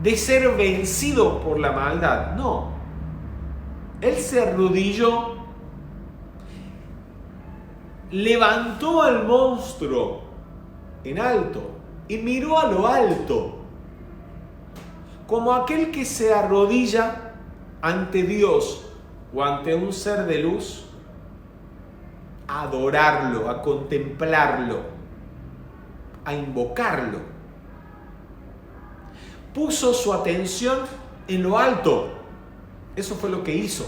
de ser vencido por la maldad. No. Él se arrodilló, levantó al monstruo en alto y miró a lo alto, como aquel que se arrodilla ante Dios o ante un ser de luz, a adorarlo, a contemplarlo, a invocarlo. Puso su atención en lo alto. Eso fue lo que hizo.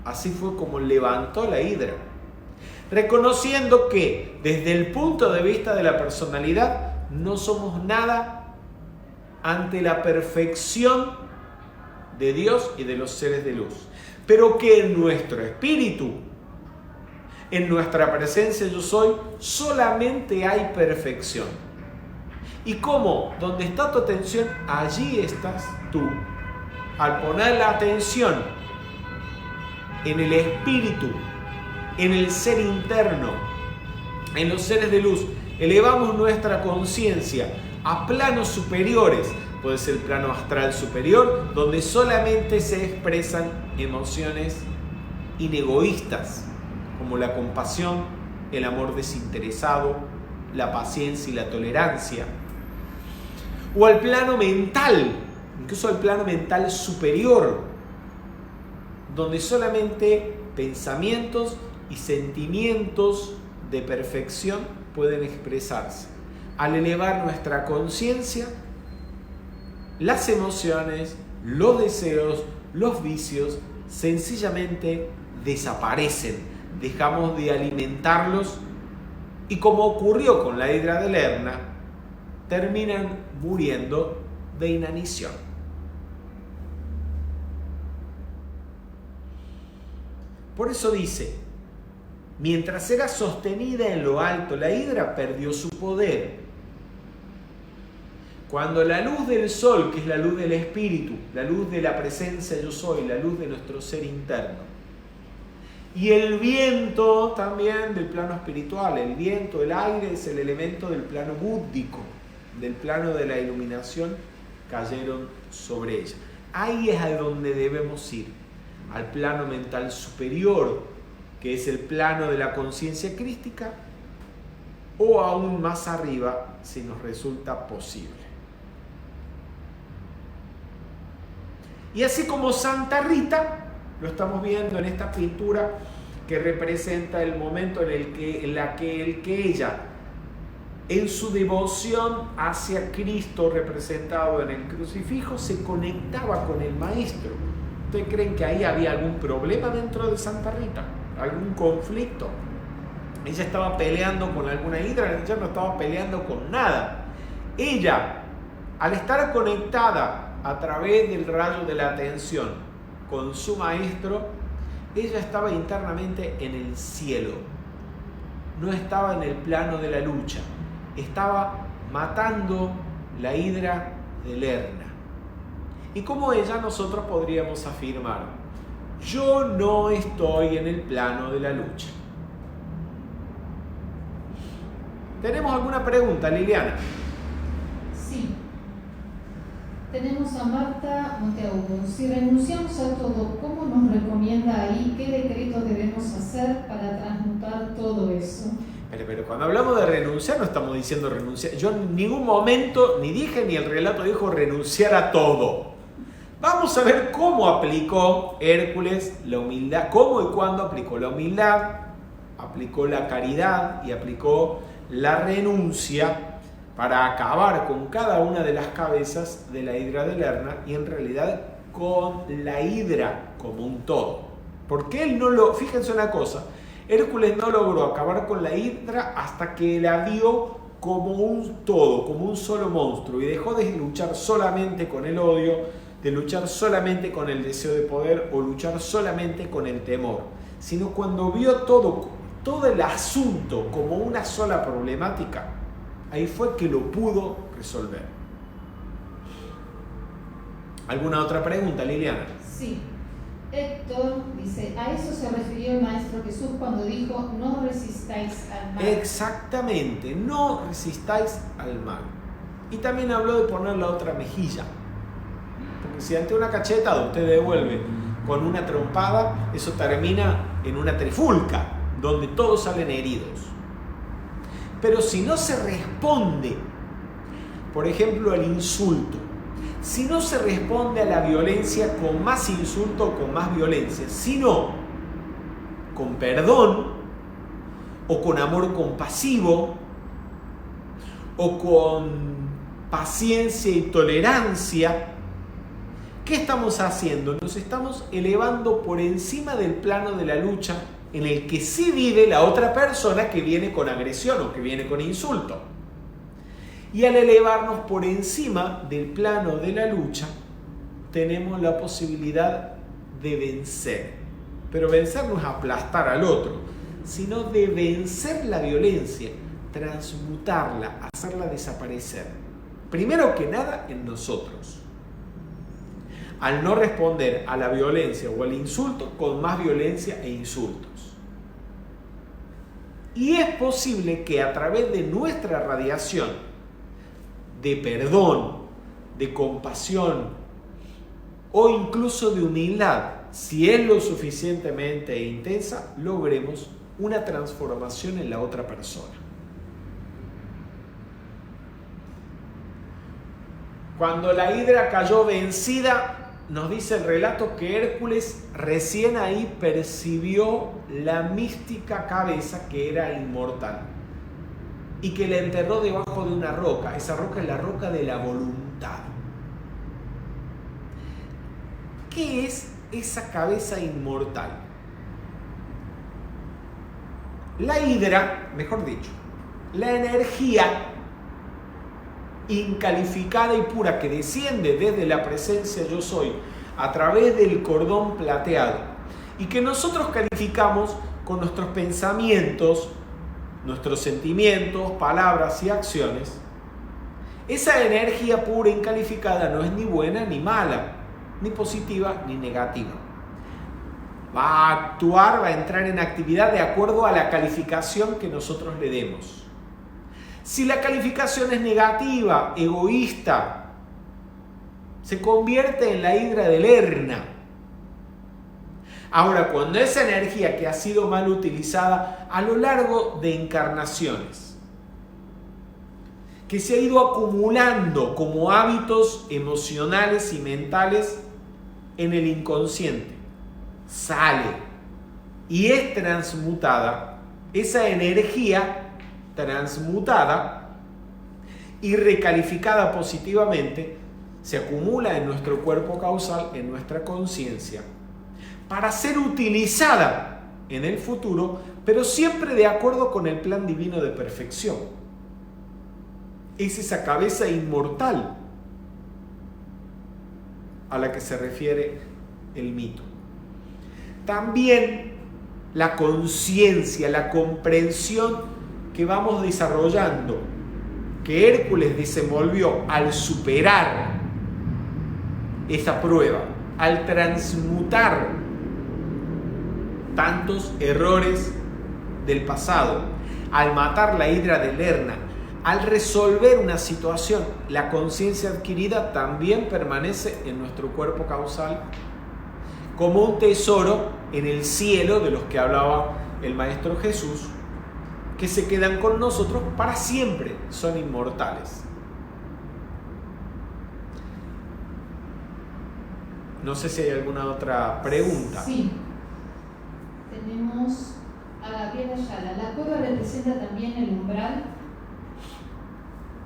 Así fue como levantó la hidra, reconociendo que desde el punto de vista de la personalidad no somos nada ante la perfección de Dios y de los seres de luz, pero que en nuestro espíritu, en nuestra presencia yo soy, solamente hay perfección. Y como donde está tu atención, allí estás tú. Al poner la atención en el espíritu, en el ser interno, en los seres de luz, elevamos nuestra conciencia a planos superiores. Puede ser el plano astral superior, donde solamente se expresan emociones inegoístas, como la compasión, el amor desinteresado, la paciencia y la tolerancia. O al plano mental, incluso al plano mental superior, donde solamente pensamientos y sentimientos de perfección pueden expresarse. Al elevar nuestra conciencia, las emociones, los deseos, los vicios sencillamente desaparecen. Dejamos de alimentarlos y, como ocurrió con la hidra de Lerna, terminan muriendo de inanición. Por eso dice: mientras era sostenida en lo alto, la hidra perdió su poder. Cuando la luz del sol, que es la luz del espíritu, la luz de la presencia yo soy, la luz de nuestro ser interno, y el viento también del plano espiritual, el viento, el aire es el elemento del plano búdhico, del plano de la iluminación, cayeron sobre ella. Ahí es a donde debemos ir, al plano mental superior, que es el plano de la conciencia crística, o aún más arriba, si nos resulta posible. Y así como Santa Rita, lo estamos viendo en esta pintura que representa el momento en la que ella, en su devoción hacia Cristo representado en el crucifijo, se conectaba con el Maestro. ¿Ustedes creen que ahí había algún problema dentro de Santa Rita? ¿Algún conflicto? Ella estaba peleando con alguna hidra, ella no estaba peleando con nada. Ella, al estar conectada a través del rayo de la atención con su Maestro, ella estaba internamente en el cielo. No estaba en el plano de la lucha. Estaba matando la hidra de Lerna. Y como ella, nosotros podríamos afirmar: yo no estoy en el plano de la lucha. ¿Tenemos alguna pregunta, Liliana? Sí. Tenemos a Marta Monteagudo. Si renunciamos a todo, ¿cómo nos recomienda ahí? ¿Qué decretos debemos hacer para transmutar todo eso? Pero cuando hablamos de renunciar, no estamos diciendo renunciar. Yo en ningún momento, ni dije, ni el relato dijo renunciar a todo. Vamos a ver cómo aplicó Hércules la humildad, cómo y cuándo aplicó la humildad, aplicó la caridad y aplicó la renuncia para acabar con cada una de las cabezas de la hidra de Lerna y en realidad con la hidra como un todo. Porque él no lo... Fíjense una cosa, Hércules no logró acabar con la hidra hasta que la vio como un todo, como un solo monstruo, y dejó de luchar solamente con el odio, de luchar solamente con el deseo de poder o luchar solamente con el temor, sino cuando vio todo el asunto como una sola problemática, ahí fue que lo pudo resolver. ¿Alguna otra pregunta, Liliana? Sí. Héctor dice, a eso se refirió el Maestro Jesús cuando dijo, no resistáis al mal. Exactamente, no resistáis al mal. Y también habló de poner la otra mejilla. Porque si ante una cachetada usted devuelve con una trompada, eso termina en una trifulca, donde todos salen heridos. Pero si no se responde, por ejemplo, al insulto, si no se responde a la violencia con más insulto o con más violencia, sino con perdón o con amor compasivo o con paciencia y tolerancia, ¿qué estamos haciendo? Nos estamos elevando por encima del plano de la lucha en el que sí vive la otra persona que viene con agresión o que viene con insulto. Y al elevarnos por encima del plano de la lucha, tenemos la posibilidad de vencer. Pero vencer no es aplastar al otro, sino de vencer la violencia, transmutarla, hacerla desaparecer. Primero que nada en nosotros. Al no responder a la violencia o al insulto con más violencia e insultos. Y es posible que a través de nuestra radiación de perdón, de compasión o incluso de humildad, si es lo suficientemente intensa, logremos una transformación en la otra persona. Cuando la hidra cayó vencida, nos dice el relato que Hércules recién ahí percibió la mística cabeza que era inmortal y que la enterró debajo de una roca. Esa roca es la roca de la voluntad. ¿Qué es esa cabeza inmortal? La hidra, mejor dicho, la energía incalificada y pura que desciende desde la presencia yo soy a través del cordón plateado y que nosotros calificamos con nuestros pensamientos, nuestros sentimientos, palabras y acciones, esa energía pura incalificada no es ni buena ni mala, ni positiva ni negativa. Va a actuar, va a entrar en actividad de acuerdo a la calificación que nosotros le demos. Si la calificación es negativa, egoísta, se convierte en la hidra de Lerna. Ahora, cuando esa energía que ha sido mal utilizada a lo largo de encarnaciones, que se ha ido acumulando como hábitos emocionales y mentales en el inconsciente, sale y es transmutada, esa energía transmutada y recalificada positivamente se acumula en nuestro cuerpo causal, en nuestra conciencia, para ser utilizada en el futuro, pero siempre de acuerdo con el plan divino de perfección. Es esa cabeza inmortal a la que se refiere el mito. También la conciencia, la comprensión que vamos desarrollando, que Hércules desenvolvió al superar esa prueba, al transmutar tantos errores del pasado, al matar la hidra de Lerna, al resolver una situación, la conciencia adquirida también permanece en nuestro cuerpo causal como un tesoro en el cielo de los que hablaba el Maestro Jesús, que se quedan con nosotros para siempre, son inmortales. No sé si hay alguna otra pregunta. Sí. Tenemos a Gabriela Ayala. ¿La cueva representa también el umbral?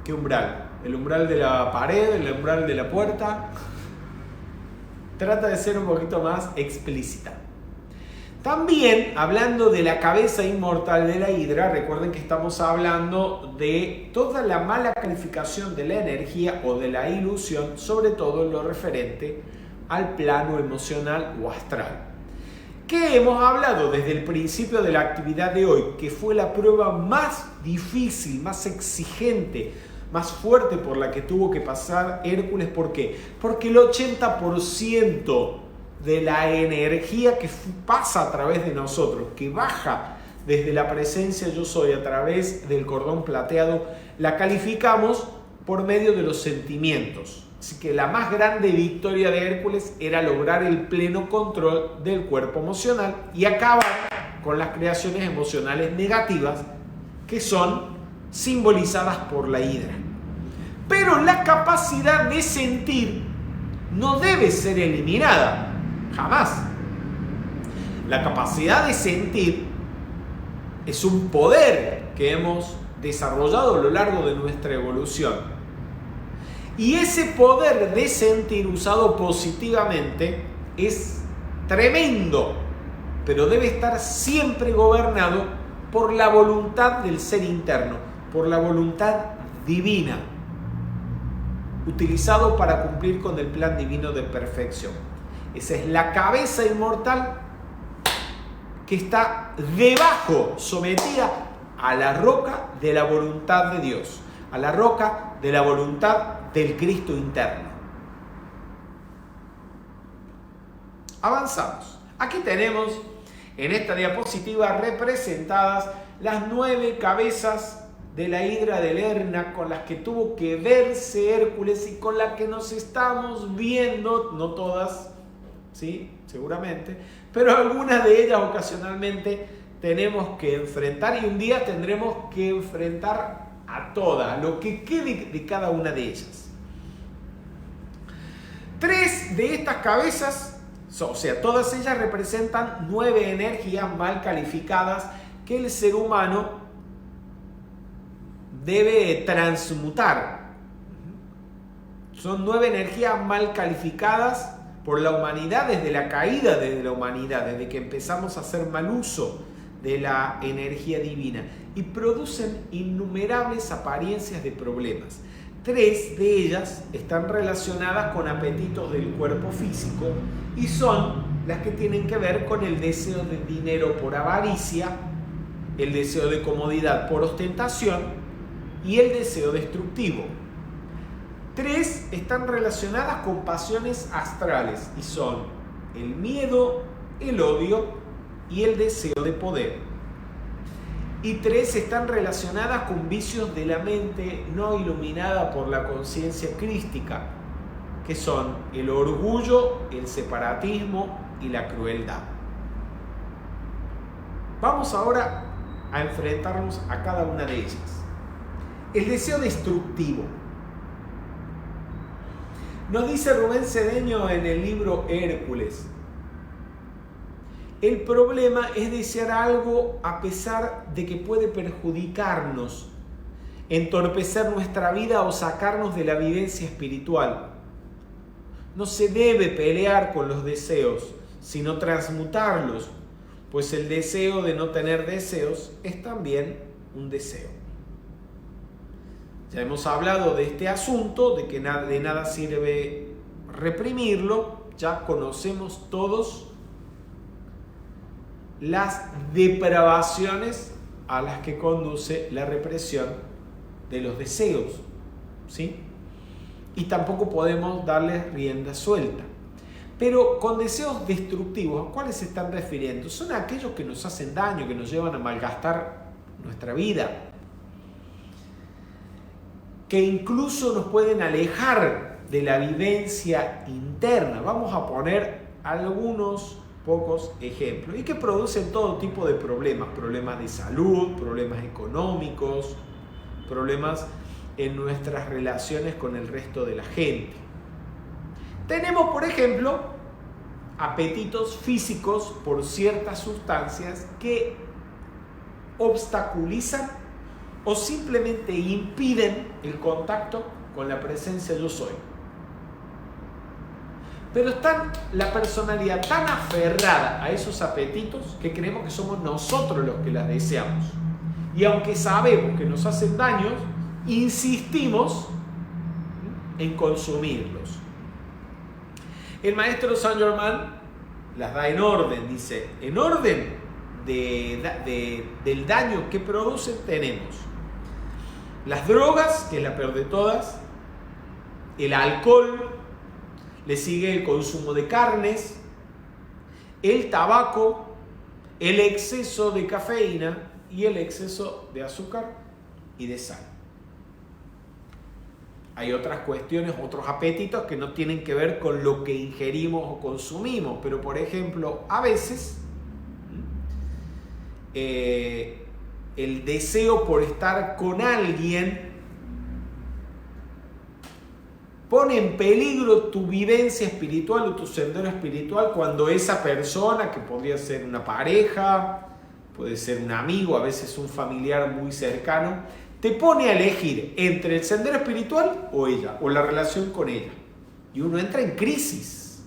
¿Qué umbral? ¿El umbral de la pared? ¿El umbral de la puerta? Trata de ser un poquito más explícita. También, hablando de la cabeza inmortal de la hidra, recuerden que estamos hablando de toda la mala calificación de la energía o de la ilusión, sobre todo en lo referente al plano emocional o astral. Que hemos hablado desde el principio de la actividad de hoy, que fue la prueba más difícil, más exigente, más fuerte por la que tuvo que pasar Hércules. ¿Por qué? Porque el 80% de la energía que pasa a través de nosotros, que baja desde la presencia yo soy a través del cordón plateado, la calificamos por medio de los sentimientos. Así que la más grande victoria de Hércules era lograr el pleno control del cuerpo emocional y acabar con las creaciones emocionales negativas que son simbolizadas por la hidra. Pero la capacidad de sentir no debe ser eliminada. Jamás. La capacidad de sentir es un poder que hemos desarrollado a lo largo de nuestra evolución. Y ese poder de sentir usado positivamente es tremendo, pero debe estar siempre gobernado por la voluntad del ser interno, por la voluntad divina, utilizado para cumplir con el plan divino de perfección. Esa es la cabeza inmortal que está debajo, sometida a la roca de la voluntad de Dios, a la roca de la voluntad del Cristo interno. Avanzamos. Aquí tenemos en esta diapositiva representadas las 9 cabezas de la hidra de Lerna con las que tuvo que verse Hércules y con las que nos estamos viendo, no todas, sí, seguramente, pero algunas de ellas ocasionalmente tenemos que enfrentar y un día tendremos que enfrentar a todas, lo que quede de cada una de ellas. 3 de estas cabezas, o sea, todas ellas representan 9 energías mal calificadas que el ser humano debe transmutar. Son 9 energías mal calificadas por la humanidad desde la caída de la humanidad, desde que empezamos a hacer mal uso de la energía divina, y producen innumerables apariencias de problemas. 3 de ellas están relacionadas con apetitos del cuerpo físico y son las que tienen que ver con el deseo de dinero por avaricia, el deseo de comodidad por ostentación y el deseo destructivo. 3 están relacionadas con pasiones astrales y son el miedo, el odio y el deseo de poder. Y 3 están relacionadas con vicios de la mente no iluminada por la conciencia crística, que son el orgullo, el separatismo y la crueldad. Vamos ahora a enfrentarnos a cada una de ellas. El deseo destructivo. Nos dice Rubén Cedeño en el libro Hércules: el problema es desear algo a pesar de que puede perjudicarnos, entorpecer nuestra vida o sacarnos de la vivencia espiritual. No se debe pelear con los deseos, sino transmutarlos, pues el deseo de no tener deseos es también un deseo. Ya hemos hablado de este asunto, de que de nada sirve reprimirlo. Ya conocemos todos las depravaciones a las que conduce la represión de los deseos, ¿sí? Y tampoco podemos darles rienda suelta. Pero con deseos destructivos, ¿a cuáles se están refiriendo? Son aquellos que nos hacen daño, que nos llevan a malgastar nuestra vida, que incluso nos pueden alejar de la vivencia interna. Vamos a poner algunos pocos ejemplos, y que producen todo tipo de problemas: problemas de salud, problemas económicos, problemas en nuestras relaciones con el resto de la gente. Tenemos, por ejemplo, apetitos físicos por ciertas sustancias que obstaculizan o simplemente impiden el contacto con la presencia yo soy. Pero está la personalidad tan aferrada a esos apetitos que creemos que somos nosotros los que las deseamos. Y aunque sabemos que nos hacen daños, insistimos en consumirlos. El maestro Saint Germain las da en orden, dice: en orden del daño que producen tenemos las drogas, que es la peor de todas, el alcohol, le sigue el consumo de carnes, el tabaco, el exceso de cafeína y el exceso de azúcar y de sal. Hay otras cuestiones, otros apetitos que no tienen que ver con lo que ingerimos o consumimos, pero por ejemplo, a veces el deseo por estar con alguien pone en peligro tu vivencia espiritual o tu sendero espiritual cuando esa persona, que podría ser una pareja, puede ser un amigo, a veces un familiar muy cercano, te pone a elegir entre el sendero espiritual o ella, o la relación con ella. Y uno entra en crisis.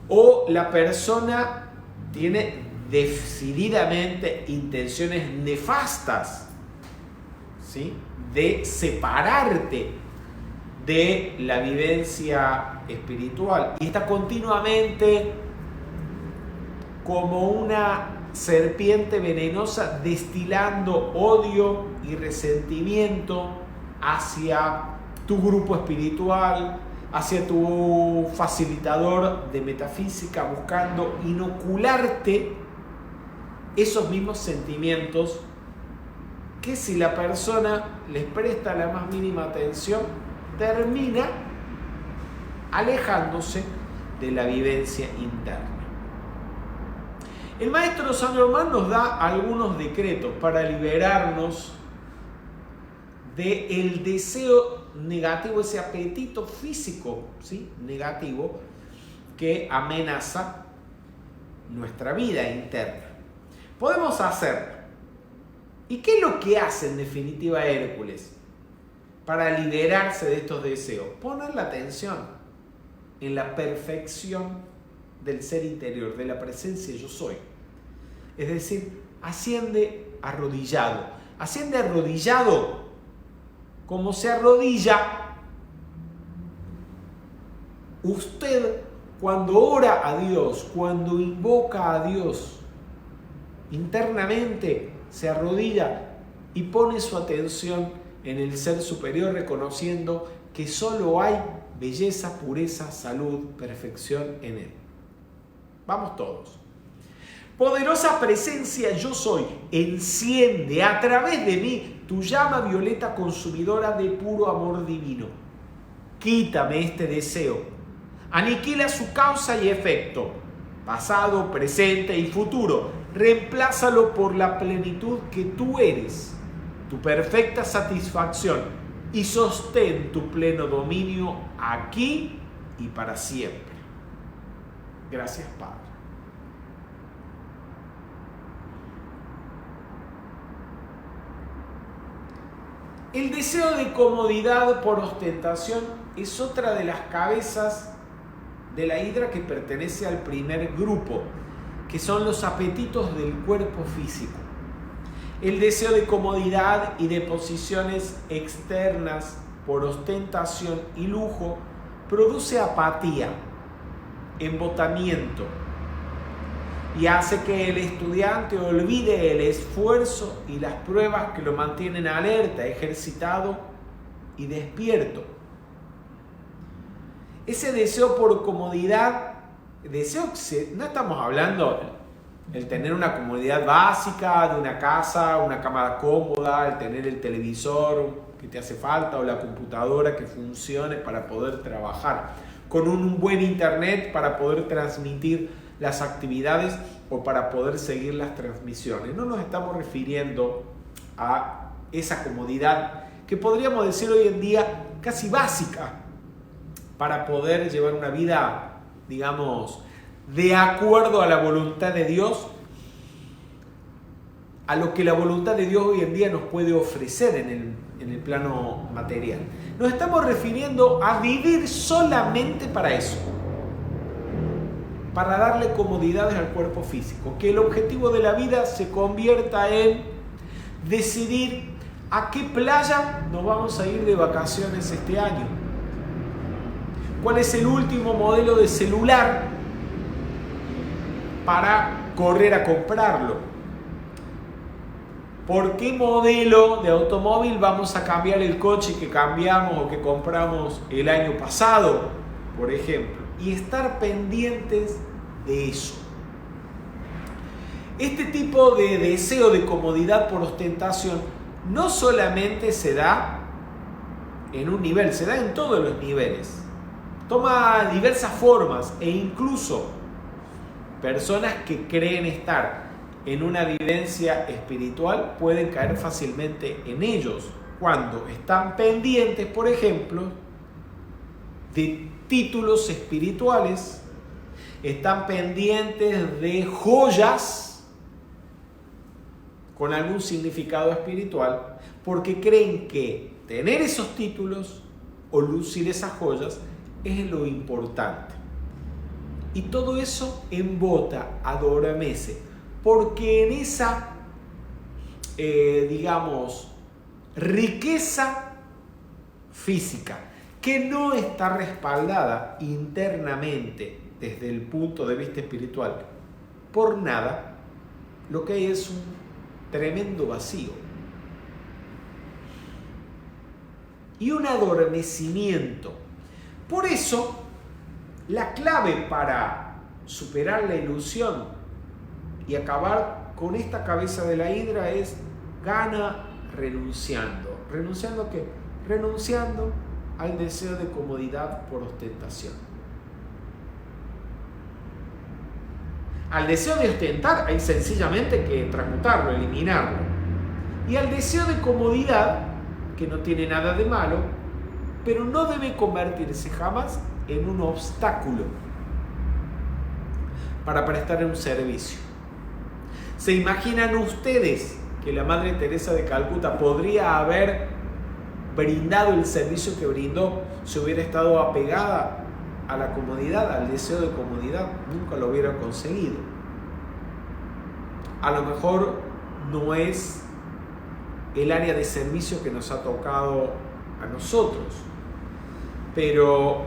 O la persona tiene decididamente intenciones nefastas, ¿sí?, de separarte de la vivencia espiritual. Y está continuamente como una serpiente venenosa destilando odio y resentimiento hacia tu grupo espiritual, hacia tu facilitador de metafísica, buscando inocularte esos mismos sentimientos que, si la persona les presta la más mínima atención, termina alejándose de la vivencia interna. El maestro Saint Germain nos da algunos decretos para liberarnos del deseo negativo, ese apetito físico, ¿sí?, negativo, que amenaza nuestra vida interna. Podemos hacer. ¿Y qué es lo que hace en definitiva Hércules para liberarse de estos deseos? Poner la atención en la perfección del ser interior, de la presencia yo soy. Es decir, asciende arrodillado. Asciende arrodillado como se arrodilla usted cuando ora a Dios, cuando invoca a Dios. Internamente se arrodilla y pone su atención en el ser superior, reconociendo que solo hay belleza, pureza, salud, perfección en Él. Vamos todos. Poderosa presencia yo soy, enciende a través de mí tu llama violeta consumidora de puro amor divino. Quítame este deseo, aniquila su causa y efecto, pasado, presente y futuro. Reemplázalo por la plenitud que tú eres, tu perfecta satisfacción, y sostén tu pleno dominio aquí y para siempre. Gracias, Padre. El deseo de comodidad por ostentación es otra de las cabezas de la hidra que pertenece al primer grupo, que son los apetitos del cuerpo físico. El deseo de comodidad y de posiciones externas por ostentación y lujo produce apatía, embotamiento, y hace que el estudiante olvide el esfuerzo y las pruebas que lo mantienen alerta, ejercitado y despierto. Ese deseo por comodidad, no estamos hablando el tener una comodidad básica de una casa, una cama cómoda, el tener el televisor que te hace falta o la computadora que funcione para poder trabajar, con un buen internet para poder transmitir las actividades o para poder seguir las transmisiones. No nos estamos refiriendo a esa comodidad que podríamos decir hoy en día casi básica para poder llevar una vida, digamos, de acuerdo a la voluntad de Dios, a lo que la voluntad de Dios hoy en día nos puede ofrecer en el plano material. Nos estamos refiriendo a vivir solamente para eso, para darle comodidades al cuerpo físico, que el objetivo de la vida se convierta en decidir a qué playa nos vamos a ir de vacaciones este año, cuál es el último modelo de celular para correr a comprarlo, por qué modelo de automóvil vamos a cambiar el coche que cambiamos o que compramos el año pasado, por ejemplo. Y estar pendientes de eso. Este tipo de deseo de comodidad por ostentación no solamente se da en un nivel, se da en todos los niveles. Toma diversas formas e incluso personas que creen estar en una vivencia espiritual pueden caer fácilmente en ellos cuando están pendientes, por ejemplo, de títulos espirituales, están pendientes de joyas con algún significado espiritual, porque creen que tener esos títulos o lucir esas joyas es lo importante. Y todo eso embota, adormece, porque en esa, riqueza física, que no está respaldada internamente desde el punto de vista espiritual por nada, lo que hay es un tremendo vacío y un adormecimiento. Por eso, la clave para superar la ilusión y acabar con esta cabeza de la hidra es gana renunciando. ¿Renunciando a qué? Renunciando al deseo de comodidad por ostentación. Al deseo de ostentar hay sencillamente que transmutarlo, eliminarlo. Y al deseo de comodidad, que no tiene nada de malo, pero no debe convertirse jamás en un obstáculo para prestar un servicio. ¿Se imaginan ustedes que la Madre Teresa de Calcuta podría haber brindado el servicio que brindó si hubiera estado apegada a la comodidad, al deseo de comodidad? Nunca lo hubiera conseguido. A lo mejor no es el área de servicio que nos ha tocado a nosotros, pero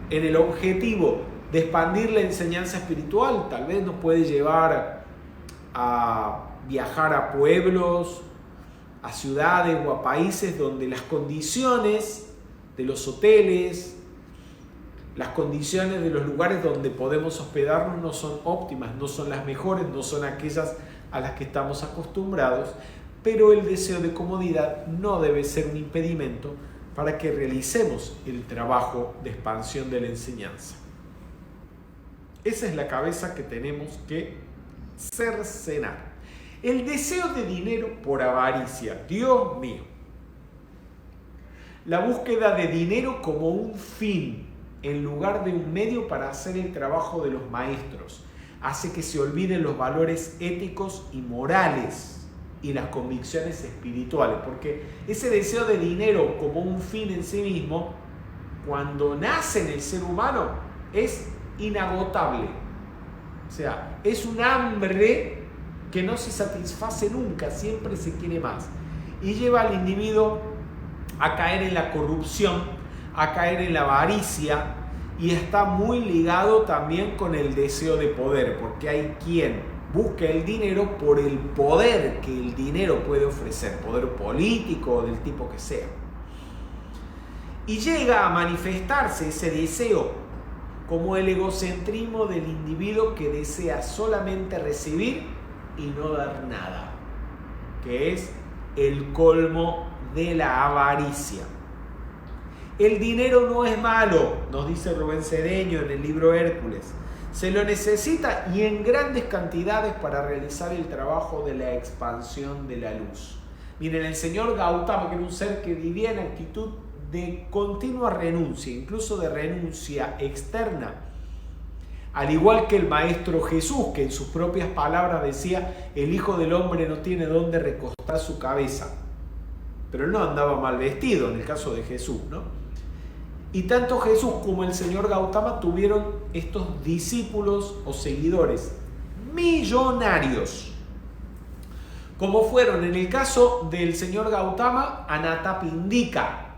en el objetivo de expandir la enseñanza espiritual, tal vez nos puede llevar a viajar a pueblos, a ciudades o a países donde las condiciones de los hoteles, las condiciones de los lugares donde podemos hospedarnos no son óptimas, no son las mejores, no son aquellas a las que estamos acostumbrados, pero el deseo de comodidad no debe ser un impedimento para que realicemos el trabajo de expansión de la enseñanza. Esa es la cabeza que tenemos que cercenar. El deseo de dinero por avaricia, Dios mío. La búsqueda de dinero como un fin en lugar de un medio para hacer el trabajo de los maestros hace que se olviden los valores éticos y morales y las convicciones espirituales, porque ese deseo de dinero como un fin en sí mismo, cuando nace en el ser humano, es inagotable. O sea, es un hambre que no se satisface nunca, siempre se quiere más. Y lleva al individuo a caer en la corrupción, a caer en la avaricia, y está muy ligado también con el deseo de poder, porque hay quien busca el dinero por el poder que el dinero puede ofrecer, poder político o del tipo que sea. Y llega a manifestarse ese deseo como el egocentrismo del individuo que desea solamente recibir y no dar nada, que es el colmo de la avaricia. El dinero no es malo, nos dice Rubén Cedeño en el libro Hércules. Se lo necesita y en grandes cantidades para realizar el trabajo de la expansión de la luz. Miren, el señor Gautama, que era un ser que vivía en actitud de continua renuncia, incluso de renuncia externa, al igual que el Maestro Jesús, que en sus propias palabras decía: el Hijo del Hombre no tiene dónde recostar su cabeza. Pero él no andaba mal vestido, en el caso de Jesús, ¿no? Y tanto Jesús como el señor Gautama tuvieron estos discípulos o seguidores millonarios, como fueron en el caso del señor Gautama, Anathapindika,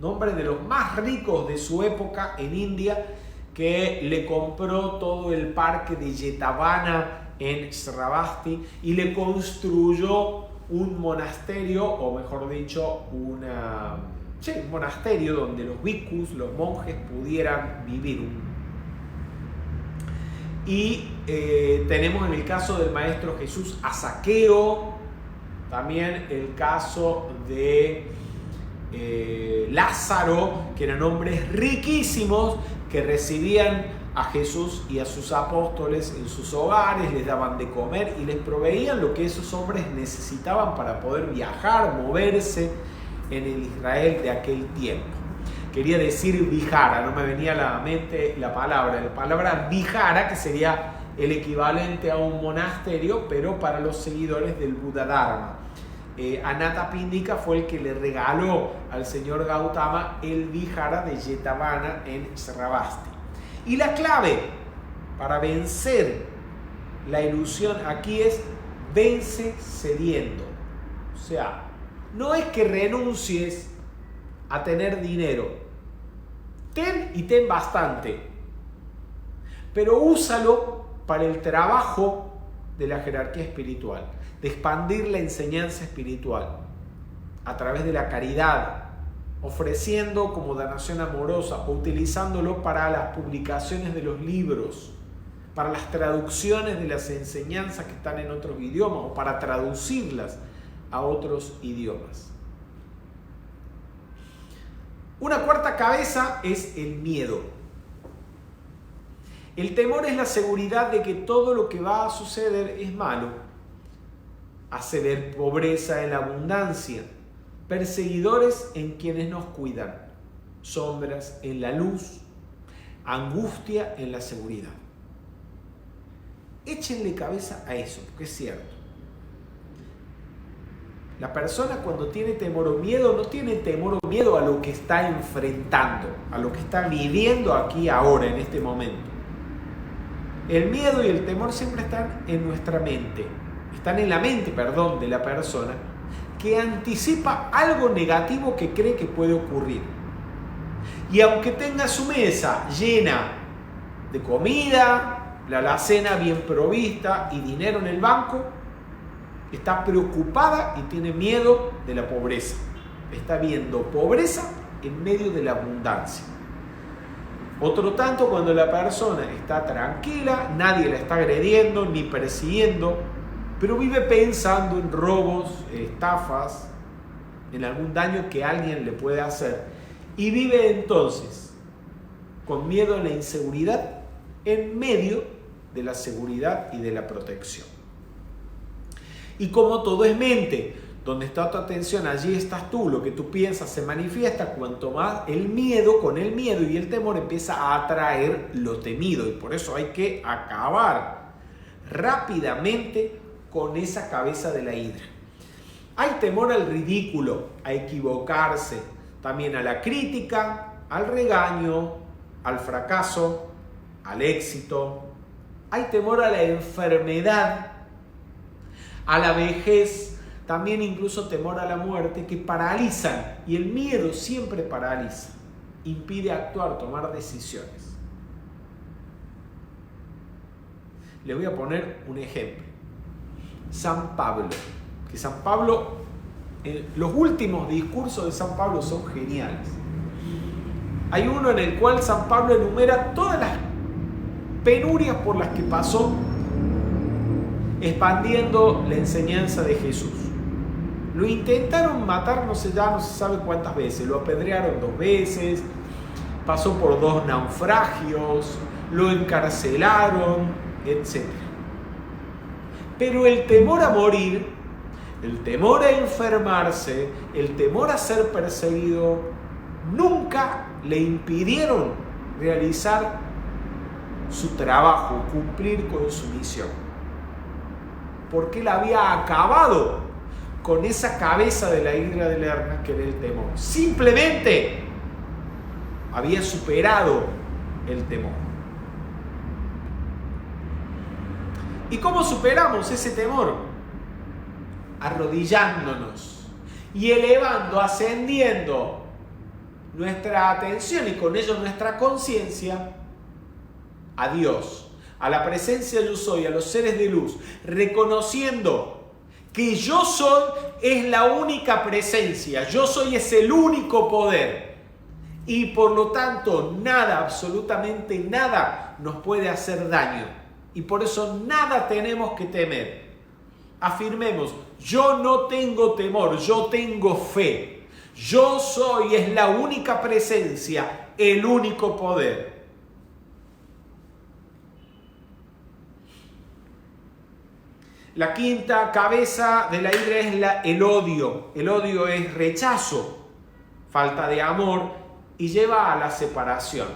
nombre de los más ricos de su época en India, que le compró todo el parque de Jetavana en Sravasti y le construyó un monasterio, o mejor dicho, un monasterio donde los bhikkhus, los monjes, pudieran vivir. Y tenemos en el caso del Maestro Jesús a Zaqueo, también el caso de Lázaro, que eran hombres riquísimos que recibían a Jesús y a sus apóstoles en sus hogares, les daban de comer y les proveían lo que esos hombres necesitaban para poder viajar, moverse en el Israel de aquel tiempo. Quería decir vihara, no me venía a la mente la palabra vihara, que sería el equivalente a un monasterio, pero para los seguidores del Buda Dharma. Anathapindika fue el que le regaló al señor Gautama el vihara de Jetavana en Sravasti. Y la clave para vencer la ilusión aquí es: vence cediendo. O sea, no es que renuncies a tener dinero. Ten y ten bastante, pero úsalo para el trabajo de la jerarquía espiritual, de expandir la enseñanza espiritual a través de la caridad, ofreciendo como donación amorosa o utilizándolo para las publicaciones de los libros, para las traducciones de las enseñanzas que están en otros idiomas o para traducirlas a otros idiomas. Una cuarta cabeza es el miedo. El temor es la seguridad de que todo lo que va a suceder es malo. Hace ver pobreza en la abundancia, perseguidores en quienes nos cuidan, sombras en la luz, angustia en la seguridad. Échenle cabeza a eso, porque es cierto. La persona cuando tiene temor o miedo, no tiene temor o miedo a lo que está enfrentando, a lo que está viviendo aquí ahora, en este momento. El miedo y el temor siempre están en nuestra mente, están en la mente, de la persona, que anticipa algo negativo que cree que puede ocurrir. Y aunque tenga su mesa llena de comida, la alacena bien provista y dinero en el banco, Está preocupada y tiene miedo de la pobreza. Está viendo pobreza en medio de la abundancia. Otro tanto cuando la persona está tranquila, nadie la está agrediendo ni persiguiendo, pero vive pensando en robos, estafas, en algún daño que alguien le puede hacer. Y vive entonces con miedo a la inseguridad en medio de la seguridad y de la protección. Y como todo es mente, donde está tu atención, allí estás tú, lo que tú piensas se manifiesta, cuanto más el miedo, con el miedo y el temor empieza a atraer lo temido. Y por eso hay que acabar rápidamente con esa cabeza de la hidra. Hay temor al ridículo, a equivocarse, también a la crítica, al regaño, al fracaso, al éxito. Hay temor a la enfermedad, a la vejez, también incluso temor a la muerte, que paralizan, y el miedo siempre paraliza, impide actuar, tomar decisiones. Les voy a poner un ejemplo. San Pablo, que San Pablo, los últimos discursos de San Pablo son geniales. Hay uno en el cual San Pablo enumera todas las penurias por las que pasó expandiendo la enseñanza de Jesús. Lo intentaron matar, no se sabe cuántas veces, lo apedrearon 2 veces, pasó por 2 naufragios, lo encarcelaron, etc. Pero el temor a morir, el temor a enfermarse, el temor a ser perseguido, nunca le impidieron realizar su trabajo, cumplir con su misión. Porque él había acabado con esa cabeza de la hidra de Lerna que era el temor. Simplemente había superado el temor. ¿Y cómo superamos ese temor? Arrodillándonos y elevando, ascendiendo nuestra atención y con ello nuestra conciencia a Dios, a la presencia yo soy, a los seres de luz, reconociendo que yo soy es la única presencia, yo soy es el único poder y por lo tanto nada, absolutamente nada nos puede hacer daño y por eso nada tenemos que temer. Afirmemos, yo no tengo temor, yo tengo fe, yo soy es la única presencia, el único poder. La quinta cabeza de la hidra es el odio. El odio es rechazo, falta de amor y lleva a la separación.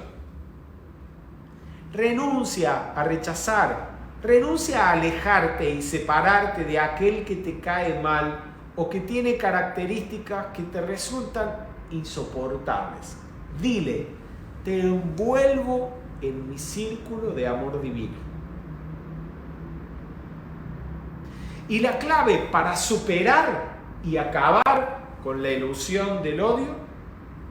Renuncia a rechazar, renuncia a alejarte y separarte de aquel que te cae mal o que tiene características que te resultan insoportables. Dile, te envuelvo en mi círculo de amor divino. Y la clave para superar y acabar con la ilusión del odio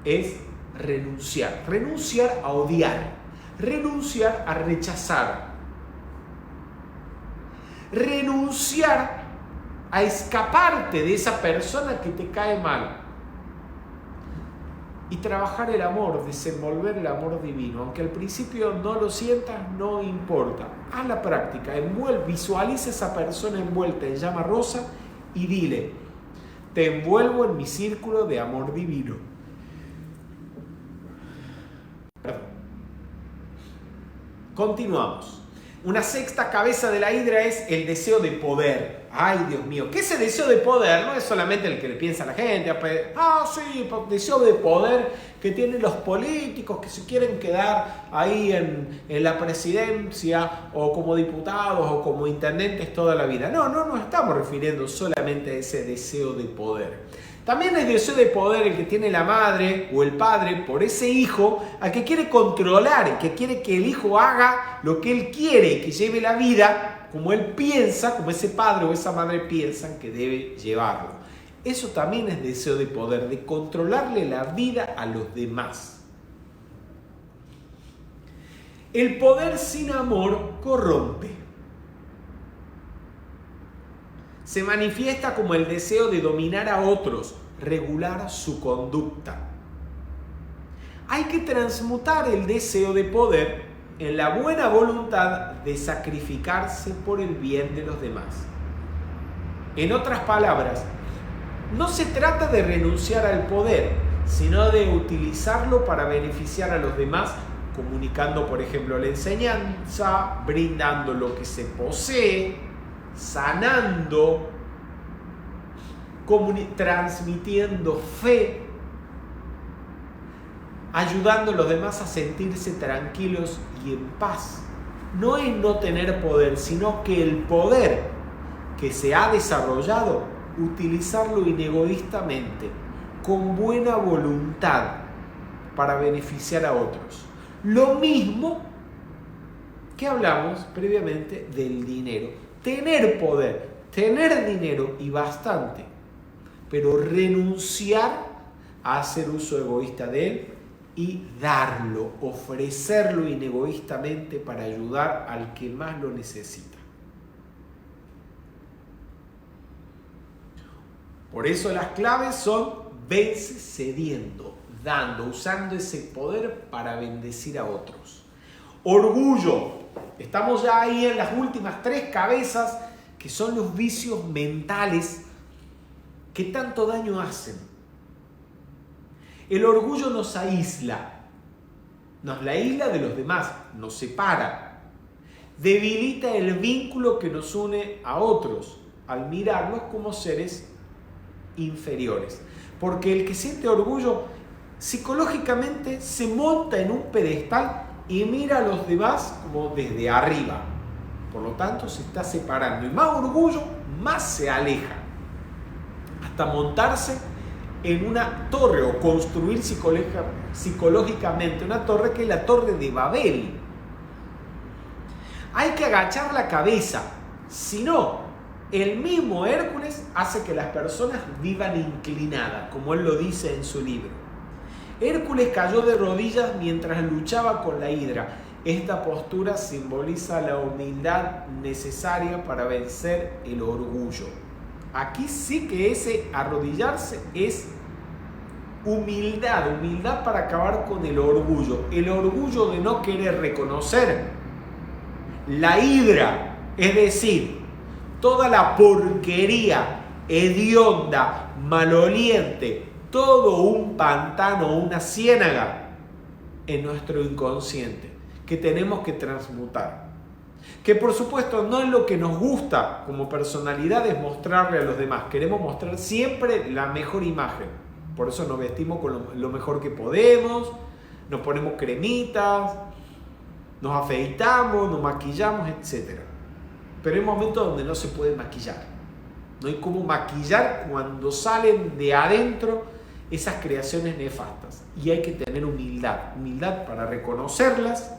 es renunciar. Renunciar a odiar. Renunciar a rechazar. Renunciar a escaparte de esa persona que te cae mal. Y trabajar el amor, desenvolver el amor divino. Aunque al principio no lo sientas, no importa. Haz la práctica, visualiza a esa persona envuelta en llama rosa y dile, te envuelvo en mi círculo de amor divino. Continuamos. Una sexta cabeza de la hidra es el deseo de poder. Ay, Dios mío, que ese deseo de poder no es solamente el que le piensa a la gente. Sí, deseo de poder que tienen los políticos que se quieren quedar ahí en la presidencia o como diputados o como intendentes toda la vida. No nos estamos refiriendo solamente a ese deseo de poder. También es deseo de poder el que tiene la madre o el padre por ese hijo al que quiere controlar, que quiere que el hijo haga lo que él quiere, que lleve la vida como él piensa, como ese padre o esa madre piensan que debe llevarlo. Eso también es deseo de poder, de controlarle la vida a los demás. El poder sin amor corrompe. Se manifiesta como el deseo de dominar a otros, regular su conducta. Hay que transmutar el deseo de poder en la buena voluntad de sacrificarse por el bien de los demás. En otras palabras, no se trata de renunciar al poder, sino de utilizarlo para beneficiar a los demás, comunicando, por ejemplo, la enseñanza, brindando lo que se posee, sanando, transmitiendo fe, ayudando a los demás a sentirse tranquilos y en paz. No es no tener poder, sino que el poder que se ha desarrollado, utilizarlo inegoístamente, con buena voluntad, para beneficiar a otros. Lo mismo que hablamos previamente del dinero. Tener poder, tener dinero y bastante, pero renunciar a hacer uso egoísta de él y darlo, ofrecerlo inegoístamente para ayudar al que más lo necesita. Por eso las claves son: vence cediendo, dando, usando ese poder para bendecir a otros. Orgullo. Estamos ya ahí en las últimas 3 cabezas, que son los vicios mentales que tanto daño hacen. El orgullo nos aísla de los demás, nos separa, debilita el vínculo que nos une a otros al mirarlos como seres inferiores. Porque el que siente orgullo psicológicamente se monta en un pedestal y mira a los demás como desde arriba. Por lo tanto, se está separando. Y más orgullo, más se aleja. Hasta montarse en una torre o construir psicológicamente una torre, que es la Torre de Babel. Hay que agachar la cabeza. Si no, el mismo Hércules hace que las personas vivan inclinadas, como él lo dice en su libro. Hércules cayó de rodillas mientras luchaba con la hidra. Esta postura simboliza la humildad necesaria para vencer el orgullo. Aquí sí que ese arrodillarse es humildad para acabar con el orgullo de no querer reconocer la hidra, es decir, toda la porquería hedionda, maloliente, todo un pantano, una ciénaga en nuestro inconsciente que tenemos que transmutar. Que por supuesto no es lo que nos gusta como personalidades mostrarle a los demás. Queremos mostrar siempre la mejor imagen. Por eso nos vestimos con lo mejor que podemos, nos ponemos cremitas, nos afeitamos, nos maquillamos, etc. Pero hay momentos donde no se puede maquillar. No hay cómo maquillar cuando salen de adentro esas creaciones nefastas. Y hay que tener humildad para reconocerlas,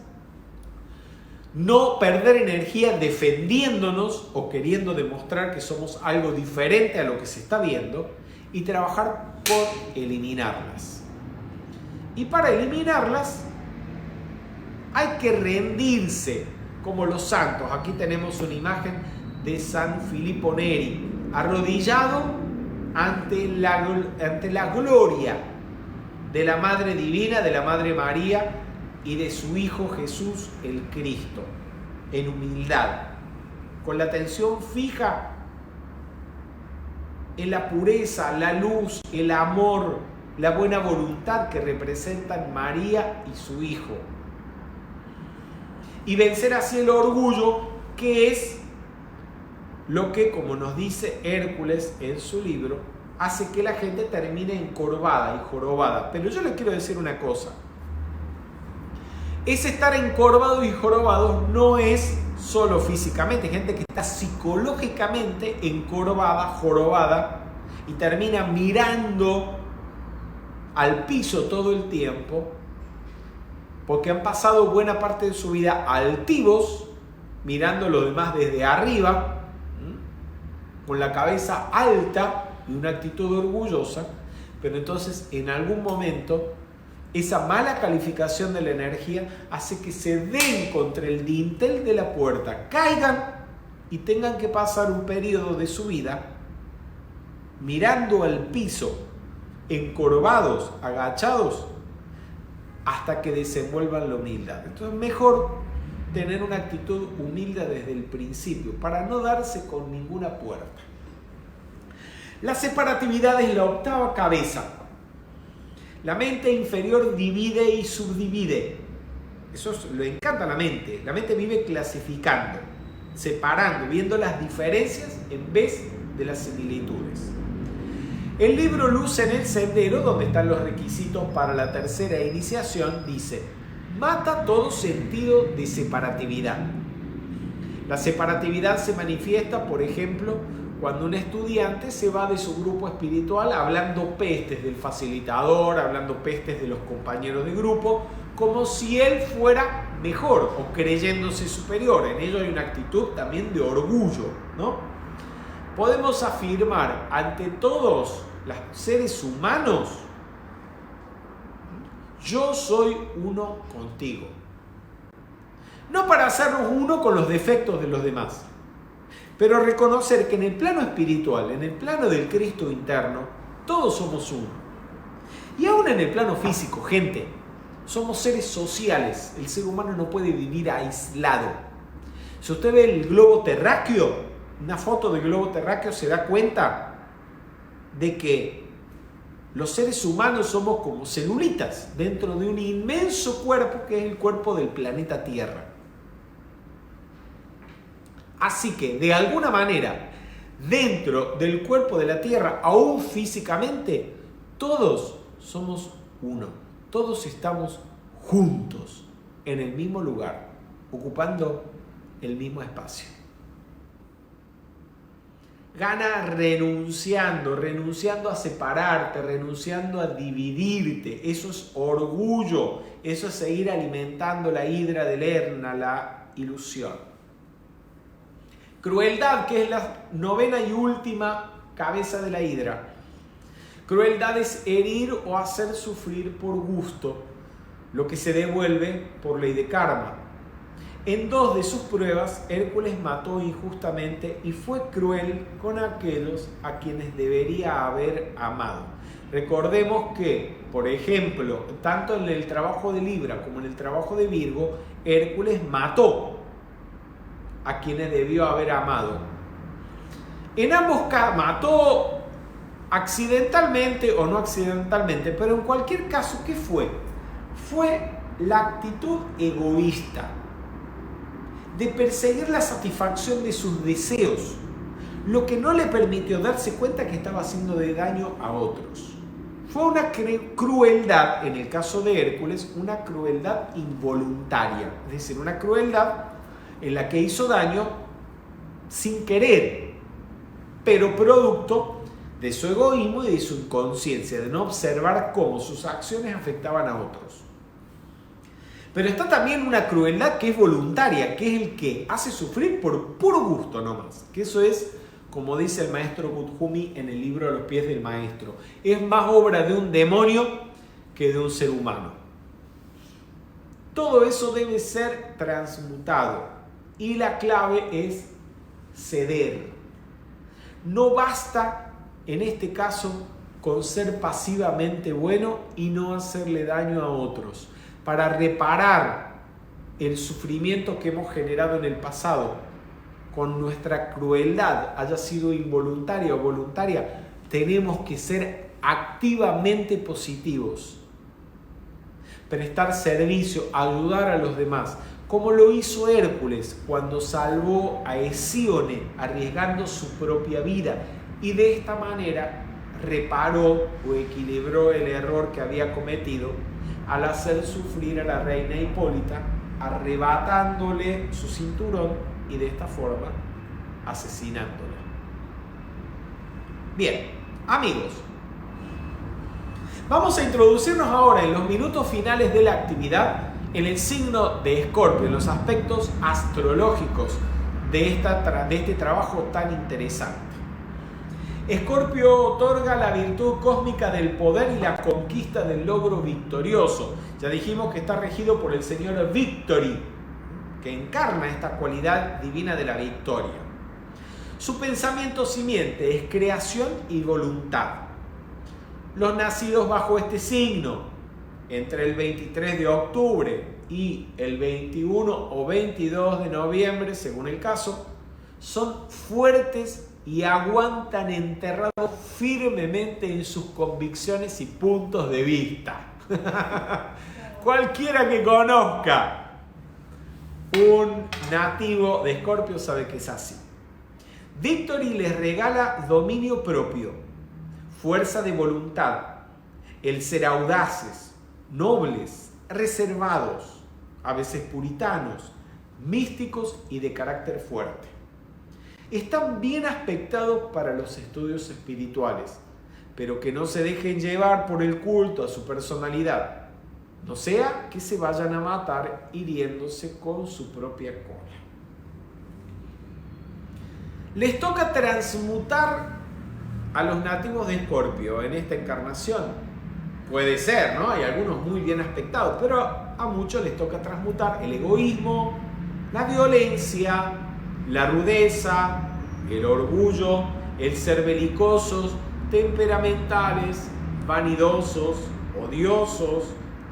no perder energía defendiéndonos o queriendo demostrar que somos algo diferente a lo que se está viendo, y trabajar por eliminarlas. Y para eliminarlas hay que rendirse como los santos. Aquí tenemos una imagen de San Filippo Neri, arrodillado ante la gloria de la Madre Divina, de la Madre María y de su Hijo Jesús el Cristo, en humildad, con la atención fija en la pureza, la luz, el amor, la buena voluntad que representan María y su Hijo. Y vencer así el orgullo, que es lo que, como nos dice Hércules en su libro, hace que la gente termine encorvada y jorobada. Pero yo les quiero decir una cosa. Ese estar encorvado y jorobado no es solo físicamente. Hay gente que está psicológicamente encorvada, jorobada, y termina mirando al piso todo el tiempo, porque han pasado buena parte de su vida altivos, mirando a los demás desde arriba, con la cabeza alta y una actitud orgullosa. Pero entonces en algún momento esa mala calificación de la energía hace que se den contra el dintel de la puerta, caigan y tengan que pasar un periodo de su vida mirando al piso, encorvados, agachados, hasta que desenvuelvan la humildad. Entonces, mejor tener una actitud humilde desde el principio, para no darse con ninguna puerta. La separatividad es la octava cabeza. La mente inferior divide y subdivide. Eso le encanta a la mente. La mente vive clasificando, separando, viendo las diferencias en vez de las similitudes. El libro Luz en el Sendero, donde están los requisitos para la tercera iniciación, dice: mata todo sentido de separatividad. La separatividad se manifiesta, por ejemplo, cuando un estudiante se va de su grupo espiritual hablando pestes del facilitador, hablando pestes de los compañeros de grupo, como si él fuera mejor o creyéndose superior. En ello hay una actitud también de orgullo, ¿no? Podemos afirmar ante todos los seres humanos: yo soy uno contigo. No para hacernos uno con los defectos de los demás, pero reconocer que en el plano espiritual, en el plano del Cristo interno, todos somos uno. Y aún en el plano físico, gente, somos seres sociales. El ser humano no puede vivir aislado. Si usted ve el globo terráqueo, una foto del globo terráqueo, se da cuenta de que los seres humanos somos como celulitas dentro de un inmenso cuerpo que es el cuerpo del planeta Tierra. Así que, de alguna manera, dentro del cuerpo de la Tierra, aún físicamente, todos somos uno. Todos estamos juntos, en el mismo lugar, ocupando el mismo espacio. Gana renunciando a separarte, renunciando a dividirte. Eso es orgullo, eso es seguir alimentando la hidra de Lerna, la ilusión. Crueldad, que es la novena y última cabeza de la hidra. Crueldad es herir o hacer sufrir por gusto, lo que se devuelve por ley de karma. En 2 de sus pruebas, Hércules mató injustamente y fue cruel con aquellos a quienes debería haber amado. Recordemos que, por ejemplo, tanto en el trabajo de Libra como en el trabajo de Virgo, Hércules mató a quienes debió haber amado. En ambos casos, mató accidentalmente o no accidentalmente, pero en cualquier caso, ¿qué fue? Fue la actitud egoísta de perseguir la satisfacción de sus deseos, lo que no le permitió darse cuenta que estaba haciendo de daño a otros. Fue una crueldad, en el caso de Hércules, una crueldad involuntaria, es decir, una crueldad en la que hizo daño sin querer, pero producto de su egoísmo y de su inconsciencia, de no observar cómo sus acciones afectaban a otros. Pero está también una crueldad que es voluntaria, que es el que hace sufrir por puro gusto nomás, que eso es, como dice el maestro Buthumi en el libro A los pies del maestro, es más obra de un demonio que de un ser humano. Todo eso debe ser transmutado. Y la clave es ceder. No basta, en este caso, con ser pasivamente bueno y no hacerle daño a otros. Para reparar el sufrimiento que hemos generado en el pasado, con nuestra crueldad, haya sido involuntaria o voluntaria, tenemos que ser activamente positivos. Prestar servicio, ayudar a los demás. Como lo hizo Hércules cuando salvó a Hesíone arriesgando su propia vida y de esta manera reparó o equilibró el error que había cometido al hacer sufrir a la reina Hipólita, arrebatándole su cinturón y de esta forma asesinándola. Bien, amigos, vamos a introducirnos ahora en los minutos finales de la actividad en el signo de Escorpio, en los aspectos astrológicos de este trabajo tan interesante. Escorpio otorga la virtud cósmica del poder y la conquista del logro victorioso. Ya dijimos que está regido por el señor Victory, que encarna esta cualidad divina de la victoria. Su pensamiento simiente es creación y voluntad. Los nacidos bajo este signo, entre el 23 de octubre y el 21 o 22 de noviembre, según el caso, son fuertes y aguantan enterrados firmemente en sus convicciones y puntos de vista. Cualquiera que conozca un nativo de Escorpio sabe que es así. Victory les regala dominio propio, fuerza de voluntad, el ser audaces, nobles, reservados, a veces puritanos, místicos y de carácter fuerte. Están bien aspectados para los estudios espirituales, pero que no se dejen llevar por el culto a su personalidad, no sea que se vayan a matar hiriéndose con su propia cola. Les toca transmutar a los nativos de Escorpio en esta encarnación. Puede ser, ¿no? Hay algunos muy bien aspectados, pero a muchos les toca transmutar el egoísmo, la violencia, la rudeza, el orgullo, el ser belicosos, temperamentales, vanidosos, odiosos,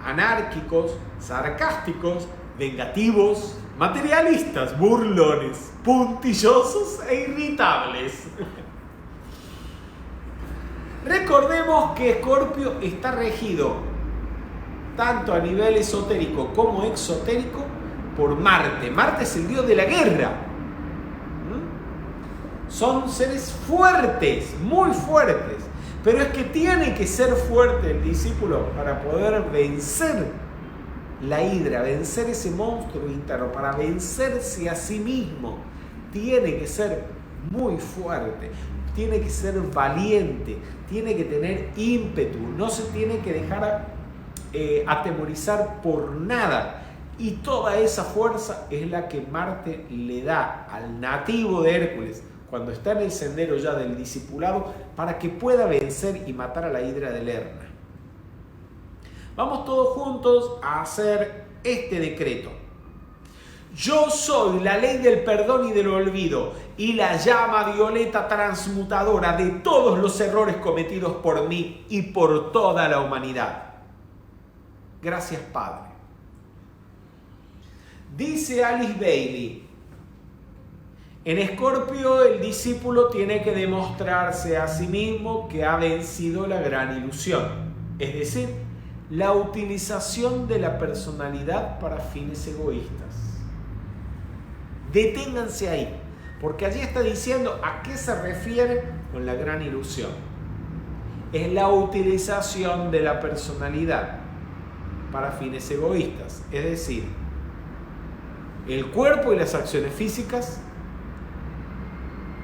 anárquicos, sarcásticos, vengativos, materialistas, burlones, puntillosos e irritables. Recordemos que Escorpio está regido tanto a nivel esotérico como exotérico por Marte. Marte es el dios de la guerra. Son seres fuertes, muy fuertes. Pero es que tiene que ser fuerte el discípulo para poder vencer la hidra, vencer ese monstruo interno, para vencerse a sí mismo. Tiene que ser muy fuerte, tiene que ser valiente, tiene que tener ímpetu, no se tiene que dejar atemorizar por nada. Y toda esa fuerza es la que Marte le da al nativo de Hércules cuando está en el sendero ya del discipulado, para que pueda vencer y matar a la hidra de Lerna. Vamos todos juntos a hacer este decreto. Yo soy la ley del perdón y del olvido y la llama violeta transmutadora de todos los errores cometidos por mí y por toda la humanidad. Gracias, Padre. Dice Alice Bailey: en Escorpio el discípulo tiene que demostrarse a sí mismo que ha vencido la gran ilusión, es decir, la utilización de la personalidad para fines egoístas. Deténganse ahí, porque allí está diciendo a qué se refiere con la gran ilusión. Es la utilización de la personalidad para fines egoístas, es decir, el cuerpo y las acciones físicas,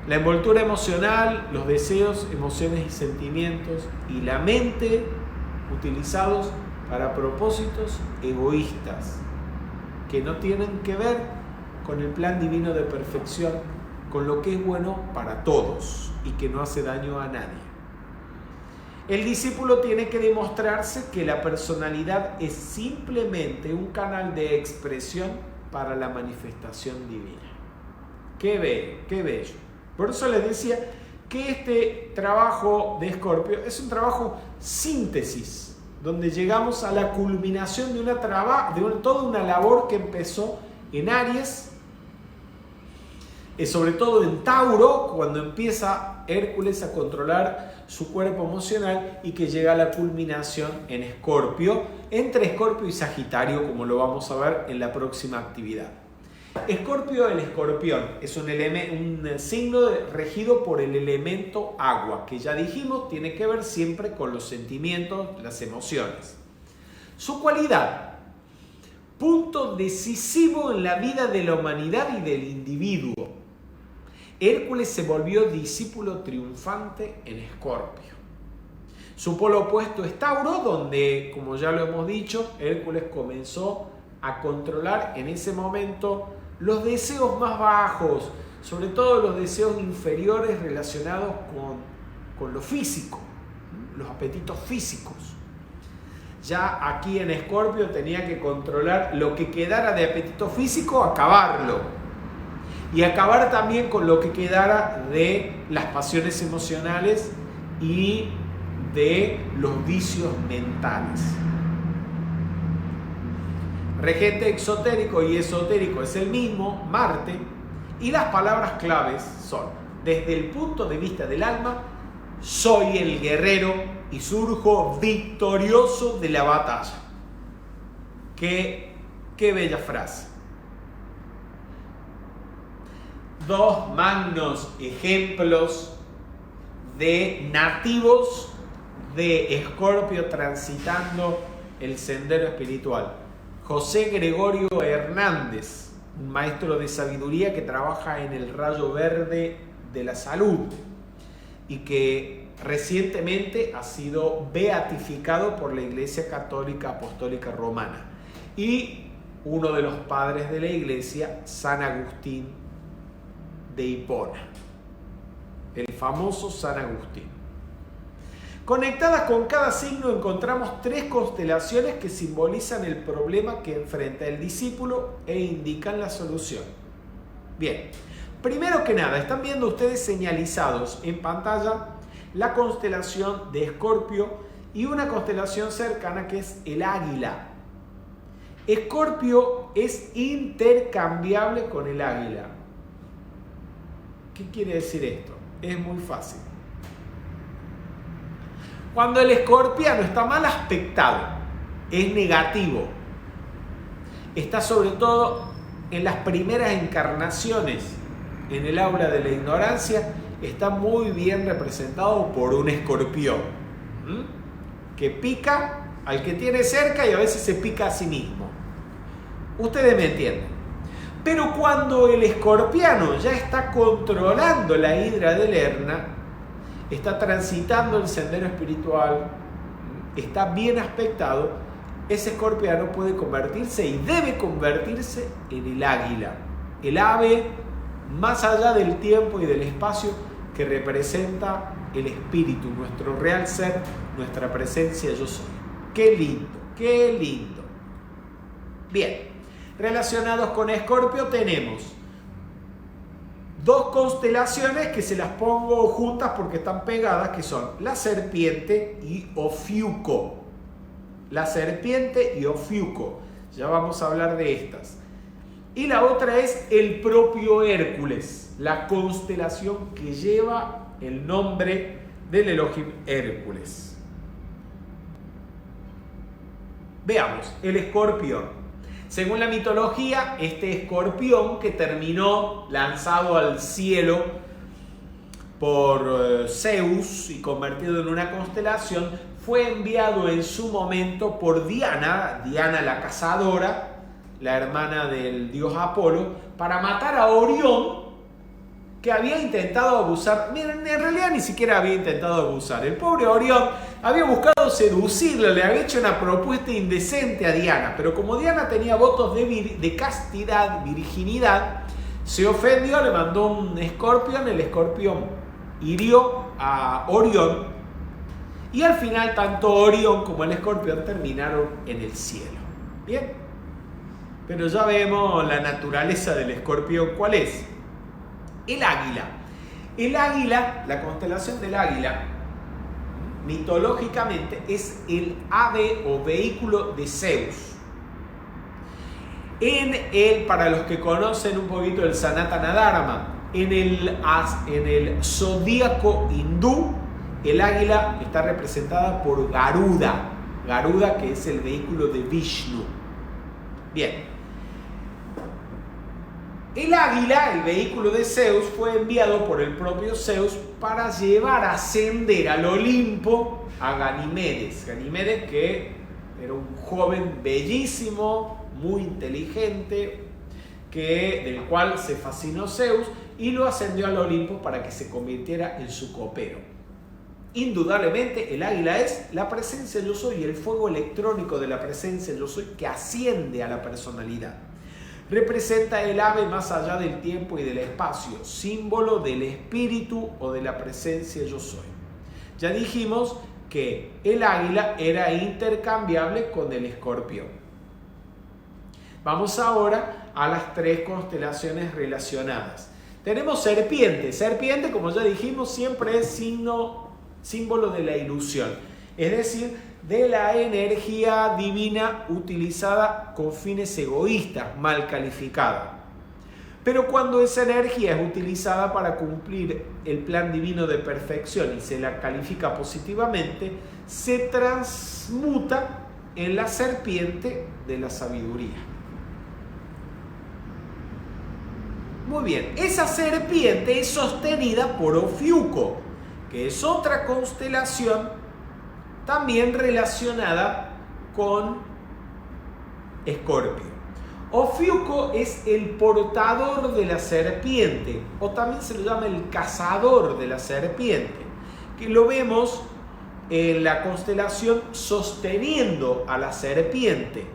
la envoltura emocional, los deseos, emociones y sentimientos, y la mente utilizados para propósitos egoístas que no tienen que ver con el plan divino de perfección, con lo que es bueno para todos y que no hace daño a nadie. El discípulo tiene que demostrarse que la personalidad es simplemente un canal de expresión para la manifestación divina. Qué bello, qué bello. Por eso les decía que este trabajo de Escorpio es un trabajo síntesis, donde llegamos a la culminación de toda una labor que empezó en Aries, sobre todo en Tauro, cuando empieza Hércules a controlar su cuerpo emocional, y que llega a la culminación en Escorpio, entre Escorpio y Sagitario, como lo vamos a ver en la próxima actividad. Escorpio, el escorpión, es un signo regido por el elemento agua, que ya dijimos tiene que ver siempre con los sentimientos, las emociones. Su cualidad: punto decisivo en la vida de la humanidad y del individuo. Hércules se volvió discípulo triunfante en Escorpio. Su polo opuesto es Tauro, donde, como ya lo hemos dicho, Hércules comenzó a controlar en ese momento los deseos más bajos, sobre todo los deseos inferiores relacionados con lo físico, los apetitos físicos. Ya aquí en Escorpio tenía que controlar lo que quedara de apetito físico, acabarlo. y acabar también con lo que quedara de las pasiones emocionales y de los vicios mentales. Regente exotérico y esotérico es el mismo, Marte, y las palabras claves son: desde el punto de vista del alma, soy el guerrero y surjo victorioso de la batalla. Qué bella frase. Dos magnos ejemplos de nativos de Escorpio transitando el sendero espiritual. José Gregorio Hernández, un maestro de sabiduría que trabaja en el rayo verde de la salud y que recientemente ha sido beatificado por la Iglesia Católica Apostólica Romana. Y uno de los padres de la Iglesia, San Agustín de Hipona, el famoso San Agustín. Conectadas con cada signo encontramos 3 constelaciones que simbolizan el problema que enfrenta el discípulo e indican la solución. Bien, primero que nada, están viendo ustedes señalizados en pantalla la constelación de Escorpio y una constelación cercana que es el Águila. Escorpio es intercambiable con el Águila. ¿Qué quiere decir esto? Es muy fácil. Cuando el escorpiano está mal aspectado, es negativo. Está sobre todo en las primeras encarnaciones en el aula de la ignorancia, está muy bien representado por un escorpión, que pica al que tiene cerca y a veces se pica a sí mismo. Ustedes me entienden. Pero cuando el escorpiano ya está controlando la hidra de Lerna, está transitando el sendero espiritual, está bien aspectado, ese escorpiano puede convertirse y debe convertirse en el águila, el ave más allá del tiempo y del espacio que representa el espíritu, nuestro real ser, nuestra presencia yo soy. ¡Qué lindo! ¡Qué lindo! Bien, relacionados con Escorpio tenemos 2 constelaciones que se las pongo juntas porque están pegadas, que son la serpiente y Ofiuco. La serpiente y Ofiuco. Ya vamos a hablar de estas. Y la otra es el propio Hércules, la constelación que lleva el nombre del Elohim Hércules. Veamos, el escorpión. Según la mitología, este escorpión que terminó lanzado al cielo por Zeus y convertido en una constelación, fue enviado en su momento por Diana la cazadora, la hermana del dios Apolo, para matar a Orión, que había intentado abusar. Miren, en realidad ni siquiera había intentado abusar. El pobre Orión había buscado seducirla, le había hecho una propuesta indecente a Diana, pero como Diana tenía votos de castidad, virginidad, se ofendió, le mandó un escorpión, el escorpión hirió a Orión y al final tanto Orión como el escorpión terminaron en el cielo. Bien, pero ya vemos la naturaleza del escorpión. ¿Cuál es? El águila. El águila, la constelación del águila, mitológicamente es el ave o vehículo de Zeus. Para los que conocen un poquito el Sanatana Dharma, en el zodíaco hindú, el águila está representada por Garuda. Garuda, que es el vehículo de Vishnu. Bien. El águila, el vehículo de Zeus, fue enviado por el propio Zeus para llevar a ascender al Olimpo a Ganimedes. Ganimedes, que era un joven bellísimo, muy inteligente, del cual se fascinó Zeus y lo ascendió al Olimpo para que se convirtiera en su copero. Indudablemente el águila es la presencia yo soy, el fuego electrónico de la presencia yo soy que asciende a la personalidad. Representa el ave más allá del tiempo y del espacio, símbolo del espíritu o de la presencia yo soy. Ya dijimos que el águila era intercambiable con el escorpión. Vamos ahora a las 3 constelaciones relacionadas. Tenemos serpiente. Serpiente, como ya dijimos, siempre es símbolo de la ilusión. Es decir, de la energía divina utilizada con fines egoístas, mal calificada. Pero cuando esa energía es utilizada para cumplir el plan divino de perfección y se la califica positivamente, se transmuta en la serpiente de la sabiduría. Muy bien, esa serpiente es sostenida por Ofiuco, que es otra constelación también relacionada con Escorpio. Ofiuco es el portador de la serpiente, o también se lo llama el cazador de la serpiente, que lo vemos en la constelación sosteniendo a la serpiente,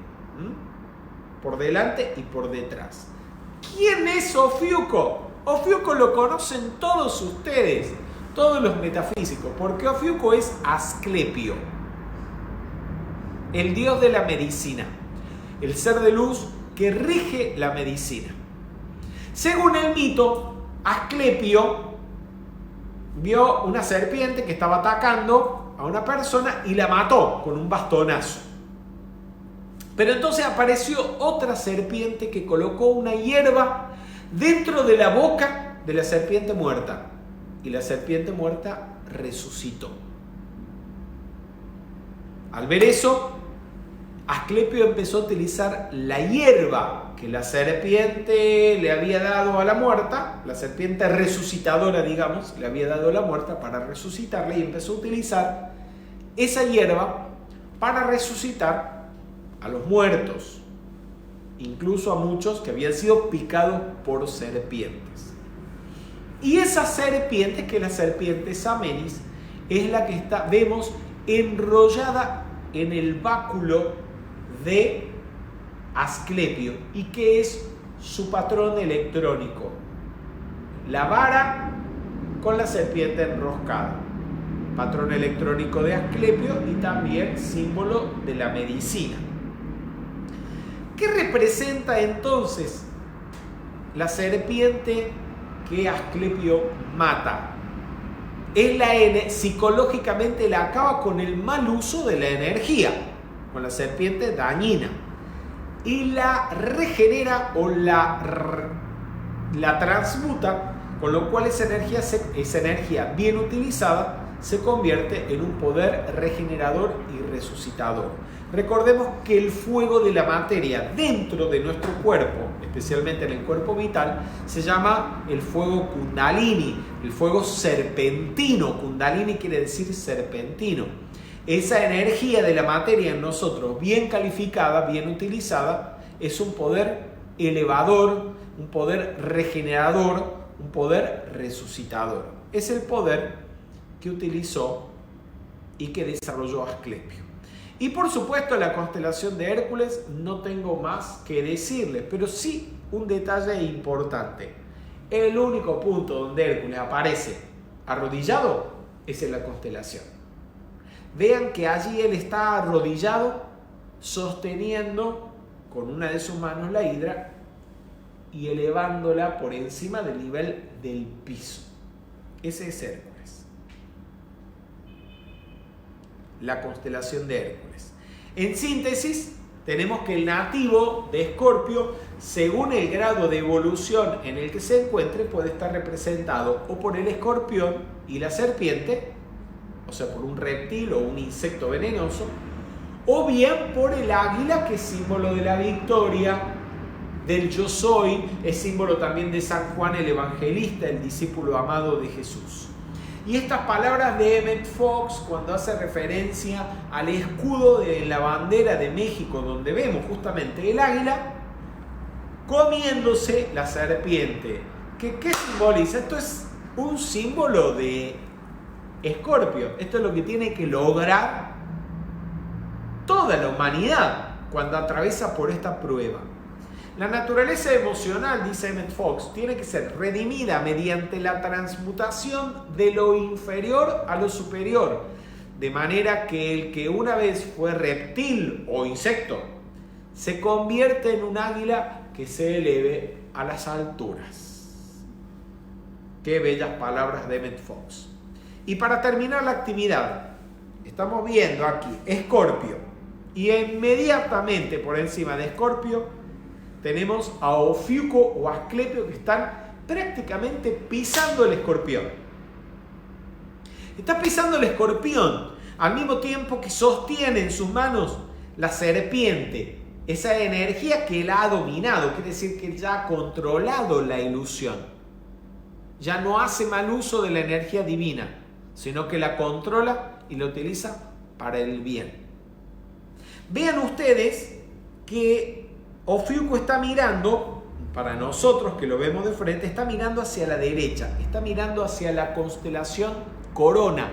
por delante y por detrás. ¿Quién es Ofiuco? Ofiuco lo conocen todos ustedes, todos los metafísicos, porque Ofiuco es Asclepio, el dios de la medicina, el ser de luz que rige la medicina. Según el mito, Asclepio vio una serpiente que estaba atacando a una persona y la mató con un bastonazo. Pero entonces apareció otra serpiente que colocó una hierba dentro de la boca de la serpiente muerta. Y la serpiente muerta resucitó. Al ver eso, Asclepio empezó a utilizar la hierba que la serpiente le había dado a la muerta, la serpiente resucitadora, digamos, le había dado a la muerta para resucitarla, y empezó a utilizar esa hierba para resucitar a los muertos, incluso a muchos que habían sido picados por serpientes. Y esa serpiente, que es la serpiente Samenis, es la que vemos enrollada en el báculo de Asclepio y que es su patrón electrónico, la vara con la serpiente enroscada, patrón electrónico de Asclepio y también símbolo de la medicina. ¿Qué representa entonces la serpiente que Asclepio mata? Psicológicamente la acaba con el mal uso de la energía, con la serpiente dañina, y la regenera o la transmuta, con lo cual esa energía bien utilizada se convierte en un poder regenerador y resucitador. Recordemos que el fuego de la materia dentro de nuestro cuerpo, especialmente en el cuerpo vital, se llama el fuego Kundalini, el fuego serpentino. Kundalini quiere decir serpentino. Esa energía de la materia en nosotros, bien calificada, bien utilizada, es un poder elevador, un poder regenerador, un poder resucitador. Es el poder que utilizó y que desarrolló Asclepio. Y por supuesto, la constelación de Hércules no tengo más que decirles, pero sí un detalle importante. El único punto donde Hércules aparece arrodillado es en la constelación. Vean que allí él está arrodillado, sosteniendo con una de sus manos la hidra y elevándola por encima del nivel del piso. Ese es Hércules. La constelación de Hércules. En síntesis, tenemos que el nativo de Escorpio, según el grado de evolución en el que se encuentre, puede estar representado o por el escorpión y la serpiente, o sea, por un reptil o un insecto venenoso, o bien por el águila, que es símbolo de la victoria, del yo soy, es símbolo también de San Juan el Evangelista, el discípulo amado de Jesús. Y estas palabras de Emmett Fox, cuando hace referencia al escudo de la bandera de México, donde vemos justamente el águila comiéndose la serpiente. ¿Qué simboliza? Esto es un símbolo de Escorpio. Esto es lo que tiene que lograr toda la humanidad cuando atraviesa por esta prueba. La naturaleza emocional, dice Emmett Fox, tiene que ser redimida mediante la transmutación de lo inferior a lo superior, de manera que el que una vez fue reptil o insecto se convierte en un águila que se eleve a las alturas. Qué bellas palabras de Emmett Fox. Y para terminar la actividad, estamos viendo aquí Escorpio. Y inmediatamente por encima de Escorpio tenemos a Ofiuco o Asclepio, que están prácticamente pisando el escorpión. Está pisando el escorpión al mismo tiempo que sostiene en sus manos la serpiente, esa energía que él ha dominado, quiere decir que ya ha controlado la ilusión. Ya no hace mal uso de la energía divina, sino que la controla y la utiliza para el bien. Vean ustedes que Ofiuco está mirando, para nosotros que lo vemos de frente, está mirando hacia la derecha, está mirando hacia la constelación Corona,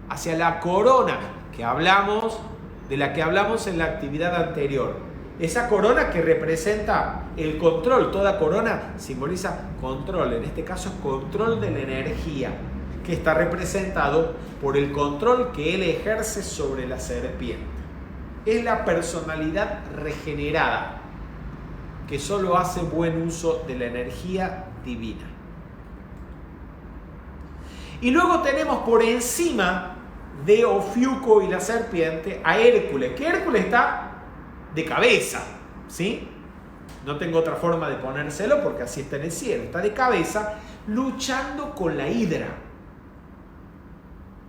hacia la corona de la que hablamos en la actividad anterior. Esa corona que representa el control, toda corona simboliza control, en este caso control de la energía, que está representado por el control que él ejerce sobre la serpiente. Es la personalidad regenerada, que solo hace buen uso de la energía divina. Y luego tenemos por encima de Ofiuco y la serpiente a Hércules, que Hércules está de cabeza, ¿sí? No tengo otra forma de ponérselo porque así está en el cielo, está de cabeza luchando con la hidra,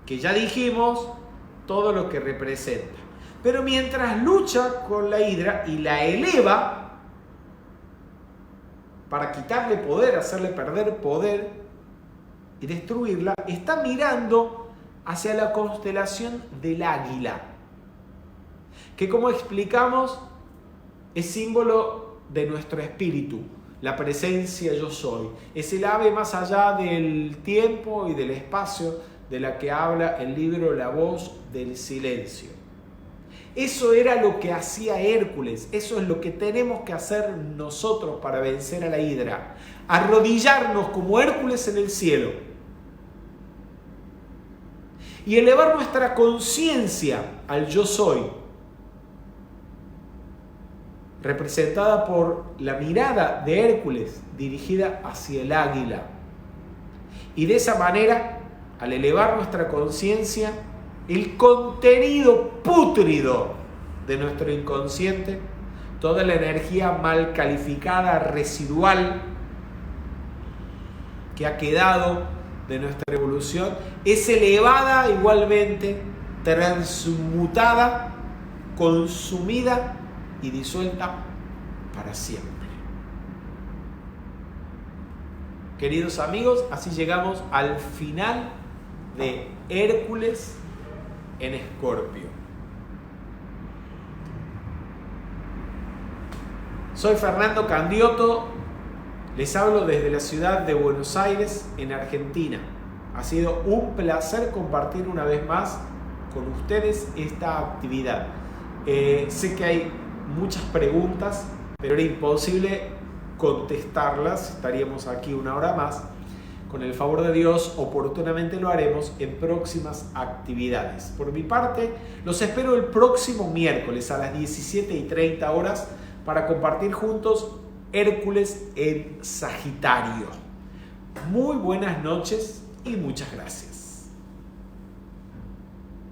que ya dijimos todo lo que representa. Pero mientras lucha con la hidra y la eleva para quitarle poder, hacerle perder poder y destruirla, está mirando hacia la constelación del águila, que como explicamos es símbolo de nuestro espíritu, la presencia yo soy. Es el ave más allá del tiempo y del espacio de la que habla el libro La Voz del Silencio. Eso era lo que hacía Hércules, eso es lo que tenemos que hacer nosotros para vencer a la hidra, arrodillarnos como Hércules en el cielo y elevar nuestra conciencia al yo soy, representada por la mirada de Hércules dirigida hacia el águila. Y de esa manera, al elevar nuestra conciencia, el contenido pútrido de nuestro inconsciente, toda la energía mal calificada, residual, que ha quedado de nuestra evolución, es elevada igualmente, transmutada, consumida y disuelta para siempre. Queridos amigos, así llegamos al final de Hércules en Escorpio. Soy Fernando Candiotto, les hablo desde la ciudad de Buenos Aires, en Argentina. Ha sido un placer compartir una vez más con ustedes esta actividad. Sé que hay muchas preguntas, pero era imposible contestarlas, estaríamos aquí una hora más. Con el favor de Dios, oportunamente lo haremos en próximas actividades. Por mi parte, los espero el próximo miércoles a las 17:30 horas para compartir juntos Hércules en Sagitario. Muy buenas noches y muchas gracias.